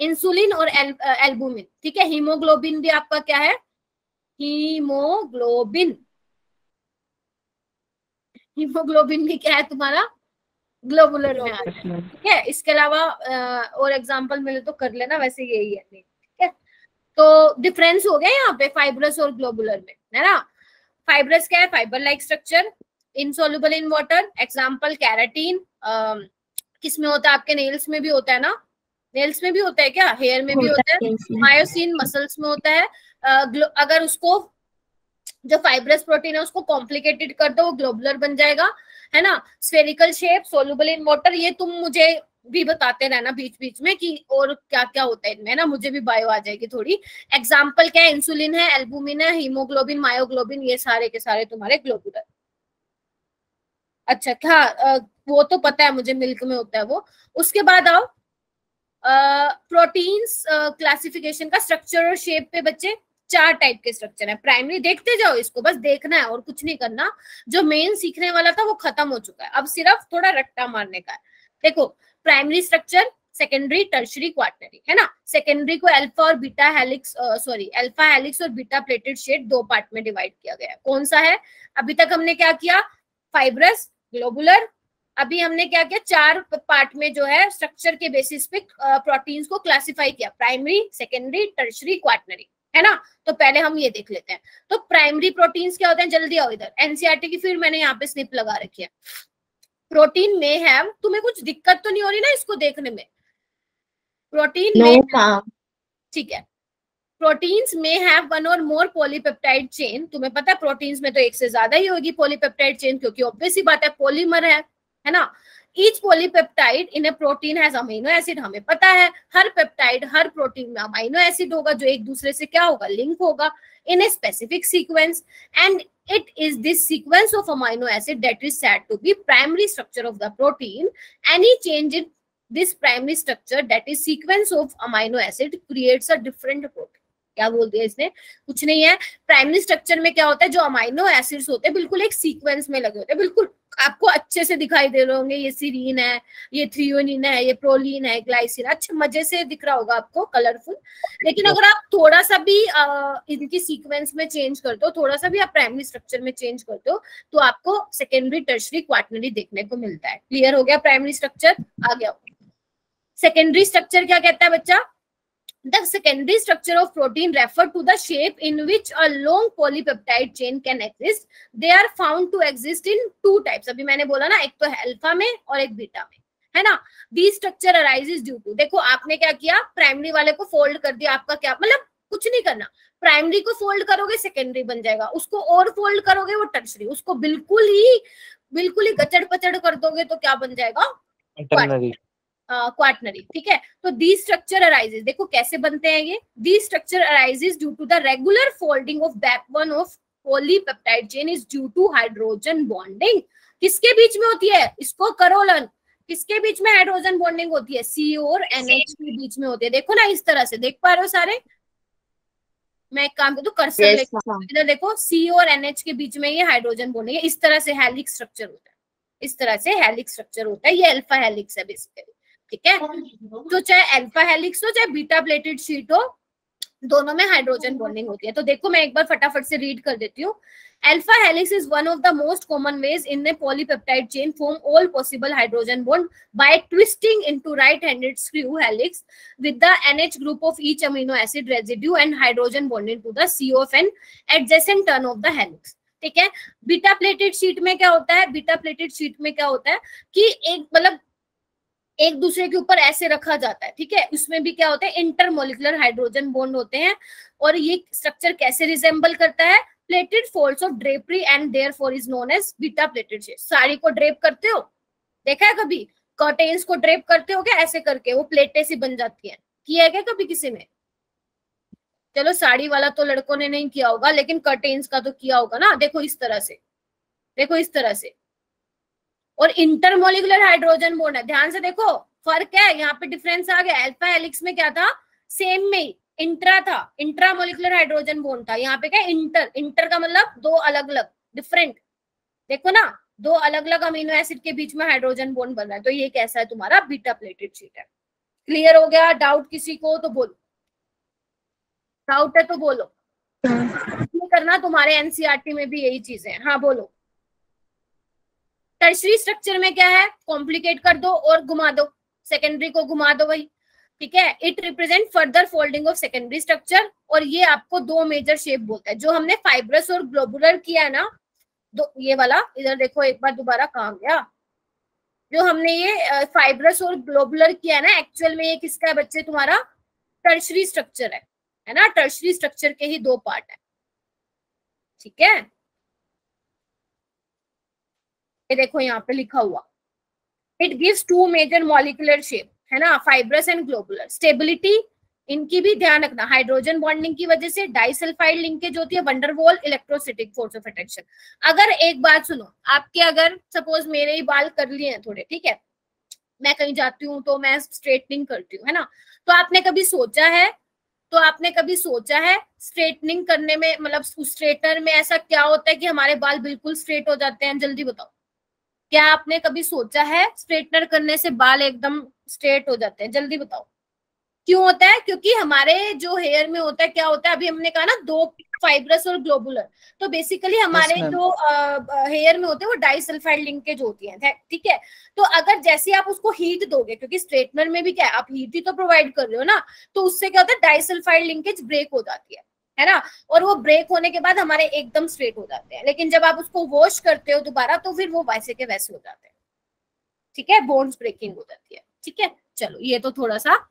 इंसुलिन और एल्बुमिन। ठीक है, हीमोग्लोबिन भी आपका क्या है, हीमोग्लोबिन, हीमोग्लोबिन भी क्या है तुम्हारा ग्लोबुलर में आता है। ठीक है, इसके अलावा और एग्जांपल मिले तो कर लेना, वैसे यही है। ठीक है, तो डिफरेंस हो गया यहाँ पे फाइब्रस और ग्लोबुलर में, है ना। फाइब्रस क्या है, fibre like structure, insoluble in water. Example keratin, किस में होता है, आपके नेल्स में भी होता है ना, नेल्स में भी होता है क्या, हेयर में भी होता है। मायोसिन मसल्स में होता है। अगर उसको जो फाइब्रस प्रोटीन है उसको कॉम्प्लिकेटेड कर दो, वो ग्लोबुलर बन जाएगा, है ना। Spherical shape, soluble in water, ये तुम मुझे भी बताते रहना बीच बीच में कि और क्या क्या होता है इनमें, ना मुझे भी बायो आ जाएगी थोड़ी। एग्जाम्पल क्या है, इंसुलिन है, एल्बुमिन है, हीमोग्लोबिन, मायोग्लोबिन, ये सारे के सारे तुम्हारे ग्लोबुलर। अच्छा क्या, वो तो पता है मुझे, मिल्क में होता है वो। उसके बाद आओ प्रोटीन्स क्लासिफिकेशन का स्ट्रक्चर और शेप पे बच्चे 4 टाइप के स्ट्रक्चर है। प्राइमरी देखते जाओ, इसको बस देखना है और कुछ नहीं करना। जो मेन सीखने वाला था वो खत्म हो चुका है, अब सिर्फ थोड़ा रट्टा मारने का है। देखो primary structure, secondary, tertiary, quaternary, है ना। सेकेंडरी को अल्फा और बीटा हेलिक्स, अल्फा हेलिक्स और बीटा प्लेटेड शेड 2 पार्ट में डिवाइड किया गया है। कौन सा है, अभी तक हमने क्या किया, फाइब्रस, ग्लोबुलर। अभी हमने क्या किया, 4 पार्ट में जो है स्ट्रक्चर के बेसिस पे प्रोटीन्स को क्लासिफाई किया, प्राइमरी, सेकेंडरी, टर्शरी, क्वाटरनरी, है ना। तो पहले हम ये देख लेते हैं। तो प्राइमरी प्रोटीन्स क्या होते हैं, जल्दी आओ इधर, एनसीईआरटी की फिर मैंने यहाँ पे स्निप लगा रखी है। प्रोटीन में है, तुम्हें कुछ दिक्कत तो नहीं हो रही ना इसको देखने में, प्रोटीन में, ठीक है। प्रोटीन्स में हैव 1 और मोर पॉलीपेप्टाइड चेन। तुम्हें पता है प्रोटीन्स में तो 1 से ज्यादा ही होगी पॉलीपेप्टाइड चेन, क्योंकि ऑब्वियस ही बात है, पॉलीमर है ना। Each polypeptide in a protein has amino acid, हमें पता है हर पेप्टाइड, हर प्रोटीन में अमीनो एसिड होगा जो एक दूसरे से क्या होगा, लिंक होगा in a specific sequence, and it is this sequence of amino acid that is said to be primary structure of the protein. Any change in this primary structure, that is sequence of amino acid, creates a different protein. क्या बोल दिया इसने, कुछ नहीं है। प्राइमरी स्ट्रक्चर में क्या होता है, जो अमाइनो एसिड्स होते हैं बिल्कुल एक सीक्वेंस में लगे होते हैं, बिल्कुल आपको अच्छे से दिखाई दे रहे होंगे। ये सीरीन है, ये थ्रियोनिन है, ये प्रोलीन है, ग्लाइसिन, अच्छे मजे से दिख रहा होगा आपको, कलरफुल। लेकिन अगर आप थोड़ा सा भी इनकी सीक्वेंस में चेंज करते हो, थोड़ा सा भी आप प्राइमरी स्ट्रक्चर में चेंज करते हो, तो आपको सेकेंडरी, टर्शरी, क्वाटरनरी देखने को मिलता है। क्लियर हो गया प्राइमरी स्ट्रक्चर, आ गया। सेकेंडरी स्ट्रक्चर क्या कहता है बच्चा, the secondary structure of protein refer to the shape in which a long polypeptide chain can exist. They are found to exist in 2 types. अभी मैंने बोला ना, एक तो है अल्फा में और एक बीटा में, है ना। These structure arises due to, देखो आपने क्या किया, प्राइमरी वाले को फोल्ड कर दिया, आपका क्या मतलब, कुछ नहीं करना। प्राइमरी को फोल्ड करोगे सेकेंडरी बन जाएगा, उसको और फोल्ड करोगे वो टर्शरी, उसको बिल्कुल ही कचड़ पचड़ कर दोगे तो क्या बन जाएगा, क्वाटरनरी। ठीक है, तो दी स्ट्रक्चर अराइजेस, देखो कैसे बनते हैं ये। The structure arises due to the regular folding of backbone of polypeptide chain is due to hydrogen bonding. किसके बीच में होती है, इसको करो लर्न, किसके बीच में हाइड्रोजन बॉन्डिंग होती है, CO और NH के बीच में होती है। देखो ना इस तरह से, देख पा रहे हो सारे, मैं एक काम करती हूँ कर्सर लेके, इधर देखो CO और NH के बीच में ये हाइड्रोजन बॉन्डिंग है, इस तरह से हेलिक्स स्ट्रक्चर होता है, इस तरह से हेलिक्स स्ट्रक्चर होता है, ये अल्फा हेलिक्स है बेसिकली, ठीक है। तो चाहे अल्फा हेलिक्स हो चाहे बीटा प्लेटेड शीट हो, दोनों में हाइड्रोजन बॉन्डिंग होती है। तो देखो मैं एक बार फटाफट से रीड कर देती हूँ। Alpha helix is one of the most common ways in the polypeptide chain form all possible hydrogen bond by twisting into right-handed screw helix with the NH group of each amino acid residue and hydrogen bonding to the CO of an adjacent turn of the helix, ठीक है। बीटा प्लेटेड शीट में क्या होता है, बीटा प्लेटेड शीट में क्या होता है कि एक मतलब एक दूसरे के ऊपर ऐसे रखा जाता है, ठीक है। उसमें भी क्या होता है, इंटरमोलिकुलर हाइड्रोजन बॉन्ड होते हैं। और ये स्ट्रक्चर कैसे रिजेंबल करता है, pleated folds of drapery and therefore is known as beta pleated sheet. Sari को ड्रेप करते हो, देखा है कभी, कर्टेन्स को ड्रेप करते हो क्या, ऐसे करके वो प्लेटें सी बन जाती हैं, किया है क्या कभी किसी ने? चलो साड़ी वाला तो लड़कों ने नहीं किया होगा, लेकिन कर्टेन्स का तो किया होगा ना। देखो इस तरह से, देखो इस तरह से। और इंटरमोलिकुलर हाइड्रोजन बॉन्ड है, ध्यान से देखो फर्क है, यहाँ पे डिफरेंस आ गया। अल्फा हेलिक्स में क्या था, सेम में ही इंट्रा था, इंट्रामोलिकुलर हाइड्रोजन बॉन्ड था। यहाँ पे क्या इंटर, इंटर का मतलब दो अलग अलग डिफरेंट, देखो ना, दो अलग अलग अमीनो एसिड के बीच में हाइड्रोजन बॉन्ड बन रहा है। तो ये कैसा है तुम्हारा, बीटा प्लेटेड शीट है। क्लियर हो गया? डाउट किसी को तो बोलो, डाउट है तो बोलो। करना तुम्हारे एनसीईआरटी में भी यही चीजें हैं। हाँ बोलो। टर्शरी स्ट्रक्चर में क्या है, कॉम्प्लिकेट कर दो और घुमा दो, सेकेंडरी को घुमा दो भाई, ठीक है। It represent further folding of secondary structure, और ये आपको दो मेजर शेप बोलता है। जो हमने फाइब्रस और ग्लोबुलर किया है ना, दो ये वाला, इधर देखो एक बार दोबारा कहाँ गया, जो हमने ये फाइब्रस और ग्लोबुलर किया है ना, एक्चुअल में ये किसका है बच्चे, तुम्हारा टर्शरी स्ट्रक्चर है ना। टर्शरी स्ट्रक्चर के ही दो पार्ट है, ठीक है। ये देखो यहाँ पे लिखा हुआ, it gives to major molecular shape, है ना, फाइब्रस एंड ग्लोबुलर। स्टेबिलिटी इनकी भी ध्यान रखना, हाइड्रोजन बॉन्डिंग की वजह से डाइसल्फाइड लिंकेज होती है, van der Waals electrostatic force of attraction. अगर एक बात सुनो, आपके अगर सपोज मेरे ही बाल कर लिए हैं थोड़े, ठीक है, मैं कहीं जाती हूँ तो मैं स्ट्रेटनिंग करती हूँ, है ना, तो आपने कभी सोचा है स्ट्रेटनिंग करने में, मतलब स्ट्रेटनर में ऐसा क्या होता है कि हमारे बाल बिल्कुल स्ट्रेट हो जाते हैं? जल्दी बताओ, क्या आपने कभी सोचा है स्ट्रेटनर करने से बाल एकदम स्ट्रेट हो जाते हैं? जल्दी बताओ क्यों होता है? क्योंकि हमारे जो हेयर में होता है, क्या होता है, अभी हमने कहा ना दो, फाइब्रस और ग्लोबुलर, तो बेसिकली हमारे जो हेयर में होते हैं वो डाइसल्फाइड लिंकेज होती है, ठीक है। तो अगर जैसे आप उसको हीट दोगे, क्योंकि स्ट्रेटनर में भी क्या है, आप हीट ही तो प्रोवाइड कर रहे हो ना, तो उससे क्या होता है, डाइसल्फाइड लिंकेज ब्रेक हो जाती है ना, और वो ब्रेक होने के बाद हमारे एकदम स्ट्रेट हो जाते हैं। लेकिन जब आप उसको वॉश करते हो दोबारा, तो फिर वो वैसे के वैसे हो जाते हैं, ठीक है, बोन्स ब्रेकिंग हो जाती है, ठीक है। चलो ये तो थोड़ा सा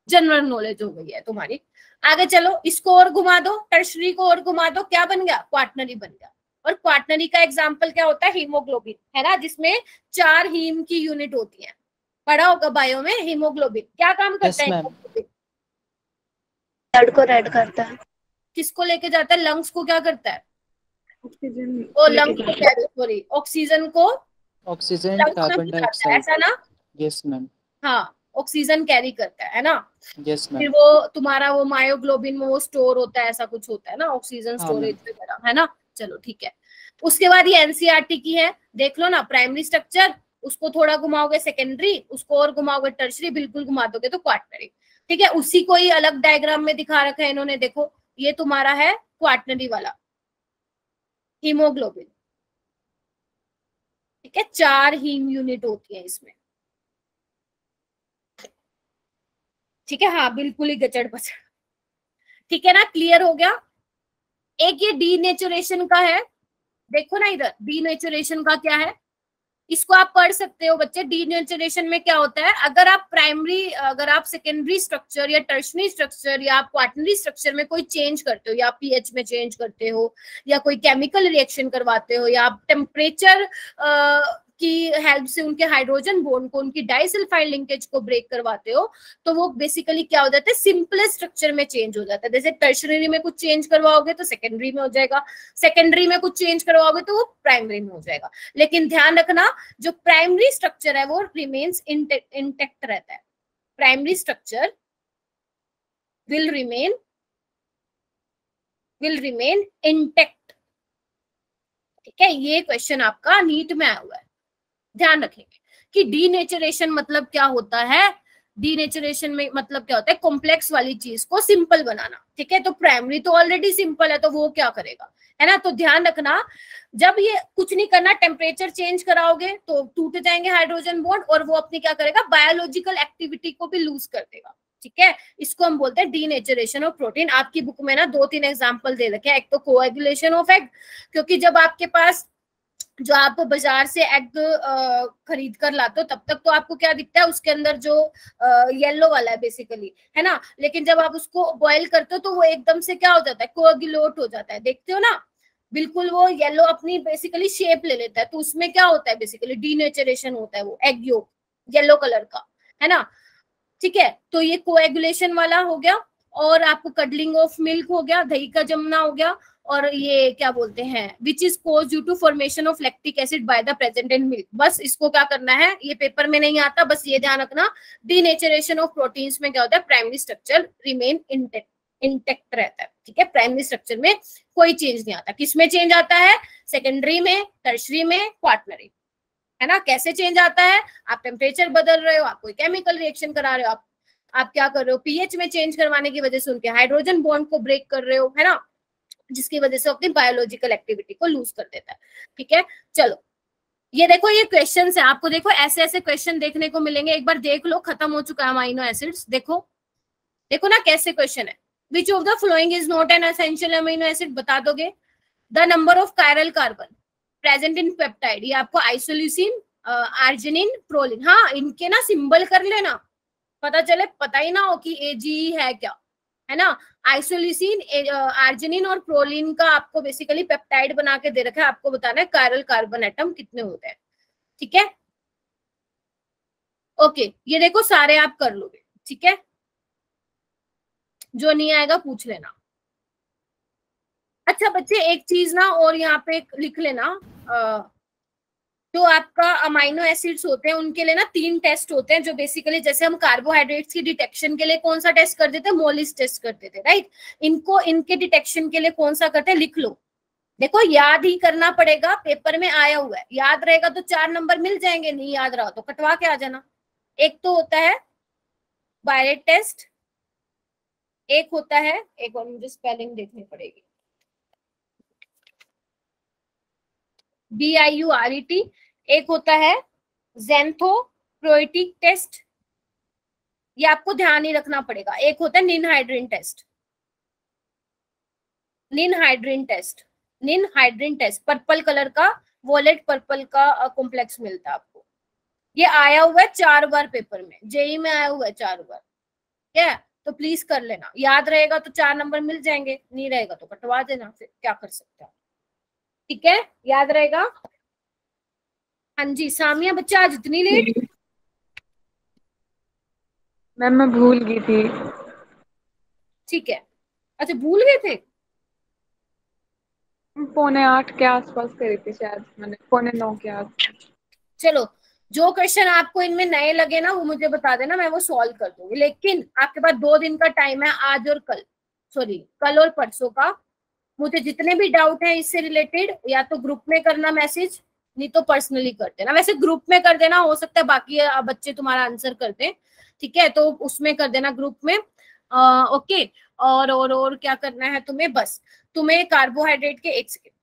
जनरल नॉलेज हो गई है तुम्हारी। आगे चलो, इसको और घुमा दो, टर्शरी को और घुमा दो, क्या बन गया, क्वाटनरी बन गया। और क्वाटनरी का एग्जांपल क्या होता है, हीमोग्लोबिन, है ना, जिसमें 4 हीम की यूनिट होती है। पढ़ा होगा बायो में, हीमोग्लोबिन क्या काम करता है? ब्लड को रेड करता है। किसको लेके जाता है, लंग्स को क्या करता है? ऑक्सीजन ओ लंग्स को, सॉरी, ऑक्सीजन को, ऑक्सीजन, कार्बन डाइऑक्साइड। ऐसा ना? Yes ma'am. हाँ, ऑक्सीजन कैरी करता है ना। Yes ma'am. फिर वो तुम्हारा वो मायोग्लोबिन में वो स्टोर होता है, ऐसा कुछ होता है ना, ऑक्सीजन स्टोरेज वगैरह, है ना। चलो ठीक है। उसके बाद ये एनसीईआरटी की है, देख लो ना, प्राइमरी स्ट्रक्चर, उसको थोड़ा घुमाओगे सेकेंडरी, उसको और घुमाओगे टर्शरी, बिल्कुल घुमा दोगे तो क्वाटनरी, ठीक है। उसी को ही अलग डायग्राम में दिखा रखा है इन्होंने, देखो ये तुम्हारा है क्वाटनरी वाला हीमोग्लोबिन, ठीक है, 4 हीम यूनिट होती है इसमें, ठीक है। हाँ बिल्कुल ही गचड़ पचड़, ठीक है ना, क्लियर हो गया। एक ये डीनेचुरेशन का है, देखो ना इधर, डीनेचुरेशन का क्या है, इसको आप पढ़ सकते हो बच्चे। डीनेचुरेशन में क्या होता है, अगर आप सेकेंडरी स्ट्रक्चर या टर्शरी स्ट्रक्चर या आप क्वाटरनरी स्ट्रक्चर में कोई चेंज करते हो, या आप पीएच में चेंज करते हो, या कोई केमिकल रिएक्शन करवाते हो, या आप टेम्परेचर की हेल्प से उनके हाइड्रोजन बॉन्ड को, उनकी डाइसल्फाइड लिंकेज को ब्रेक करवाते हो, तो वो बेसिकली क्या हो जाता है, सिंपलेस्ट स्ट्रक्चर में चेंज हो जाता है। जैसे टर्शरी में कुछ चेंज करवाओगे तो सेकेंडरी में हो जाएगा, सेकेंडरी में कुछ चेंज करवाओगे तो वो प्राइमरी में हो जाएगा। लेकिन ध्यान रखना, जो प्राइमरी स्ट्रक्चर है वो रिमेन्स इंटेक्ट रहता है। Primary structure will remain intact। ठीक है, ये क्वेश्चन आपका नीट में आया हुआ है, ध्यान रखेंगे कि डीनेचरेशन मतलब क्या होता है। डीनेचरेशन में मतलब क्या होता है, कॉम्प्लेक्स वाली चीज को सिंपल बनाना। ठीक है, तो प्राइमरी तो ऑलरेडी सिंपल है, तो वो क्या करेगा, है ना। तो ध्यान रखना, जब ये कुछ नहीं करना, टेम्परेचर चेंज कराओगे तो टूट जाएंगे हाइड्रोजन बॉन्ड, और वो अपनी क्या करेगा, बायोलॉजिकल एक्टिविटी को भी लूज कर देगा। ठीक है, इसको हम बोलते हैं डीनेचरेशन ऑफ प्रोटीन। आपकी बुक में ना 2-3 एग्जांपल दे रखे हैं। एक तो कोएगुलेशन ऑफ एग, क्योंकि जब आपके पास जो आप बाजार से एग खरीद कर लाते हो तब तक तो आपको क्या दिखता है, उसके अंदर जो येलो वाला है बेसिकली, है ना। लेकिन जब आप उसको बॉयल करते हो तो वो एकदम से क्या हो जाता है, कोएगुलेट हो जाता है, देखते हो ना, बिल्कुल वो येलो अपनी बेसिकली शेप ले लेता है। तो उसमें क्या होता है, बेसिकली डीनेचरेशन होता है, वो एग येलो कलर का, है ना। ठीक है, तो ये कोएगुलेशन वाला हो गया, और आपको कडलिंग ऑफ मिल्क हो गया, दही का जमना हो गया, और ये क्या बोलते हैं, which is cause due to formation of lactic acid by the present in milk. बस इसको क्या करना है, ये पेपर में नहीं आता, बस ये ध्यान रखना, डीनेचरेशन ऑफ प्रोटीन्स में क्या होता है, प्राइमरी स्ट्रक्चर रिमेन इंटेक्ट रहता है। ठीक है, प्राइमरी स्ट्रक्चर में कोई चेंज नहीं आता। किसमें चेंज आता है, सेकेंडरी में, टर्शरी में, क्वाटरनरी, है ना। कैसे चेंज आता है, आप टेम्परेचर बदल रहे हो, आप कोई केमिकल रिएक्शन करा रहे हो, आप क्या कर रहे हो, पीएच में चेंज करवाने की वजह से उनके हाइड्रोजन बॉन्ड को ब्रेक कर रहे हो, है ना, जिसकी वजह से अपनी बायोलॉजिकल एक्टिविटी को लूज कर देता है। ठीक है, चलो ये देखो, ये क्वेश्चन है, आपको देखो ऐसे ऐसे क्वेश्चन देखने को मिलेंगे। एक बार देख लो, खत्म हो चुका है अमीनो एसिड्स। देखो देखो ना कैसे क्वेश्चन है, which of the following is not an essential amino acid, बता दोगे। The number of chiral carbon present in peptide, ये आपको आइसोल्यूसिन, आर्जिनिन, प्रोलिन, हाँ इनके ना सिंबल कर लेना, पता चले, पता ही ना हो कि एजी है क्या, है ना। आइसोल्यूसिन, आर्जिनिन और प्रोलिन का आपको बेसिकली पेप्टाइड बना के दे रखा है, आपको बताना है कायरल कार्बन एटम कितने होते हैं। ठीक है, ओके, ये देखो सारे आप कर लोगे। ठीक है, जो नहीं आएगा पूछ लेना। अच्छा बच्चे, एक चीज ना और यहाँ पे लिख लेना, जो आपका अमाइनो एसिड्स होते हैं उनके लिए ना 3 टेस्ट होते हैं, जो बेसिकली जैसे हम कार्बोहाइड्रेट्स की डिटेक्शन के लिए कौन सा टेस्ट करते थे, मोलिस टेस्ट करते थे, राइट। इनको इनके डिटेक्शन के लिए कौन सा करते हैं, लिख लो। देखो याद ही करना पड़ेगा, पेपर में आया हुआ है, याद रहेगा तो 4 नंबर मिल जाएंगे, नहीं याद रहा तो कटवा के आ जाना। एक तो होता है बायरेट टेस्ट, एक होता है, एक और मुझे स्पेलिंग देखनी पड़ेगी, BIURET, एक होता है ज़ैंथोप्रोइटिक टेस्ट, ये आपको ध्यान ही रखना पड़ेगा। एक होता है ninhydrin test, ninhydrin test, purple colour का, वॉलेट पर्पल का कॉम्प्लेक्स मिलता है आपको। ये आया हुआ है 4 बार पेपर में, जेई में आया हुआ है 4 बार। ठीक है, तो प्लीज कर लेना, याद रहेगा तो 4 नंबर मिल जाएंगे, नहीं रहेगा तो कटवा देना, फिर क्या कर सकते हैं। ठीक है, याद रहेगा। हाँ जी सामिया, बच्चा आज इतनी लेट। मैम मैं भूल गई थी। ठीक है, अच्छा भूल गए थे, 7:45 के आसपास करी थी शायद मैंने, 8:45 के आसपास। चलो जो क्वेश्चन आपको इनमें नए लगे ना वो मुझे बता देना, मैं वो सॉल्व कर दूंगी। लेकिन आपके पास 2 दिन का टाइम है, आज और कल, सॉरी कल और परसों का। मुझे जितने भी डाउट है इससे रिलेटेड, या तो ग्रुप में करना मैसेज, नहीं तो पर्सनली कर देना। वैसे ग्रुप में कर देना, हो सकता है बाकी बच्चे तुम्हारा आंसर कर दें, ठीक है, तो उसमें कर देना ग्रुप में। ओके, और क्या करना है तुम्हें, बस तुम्हें कार्बोहाइड्रेट के, एक सेकेंड,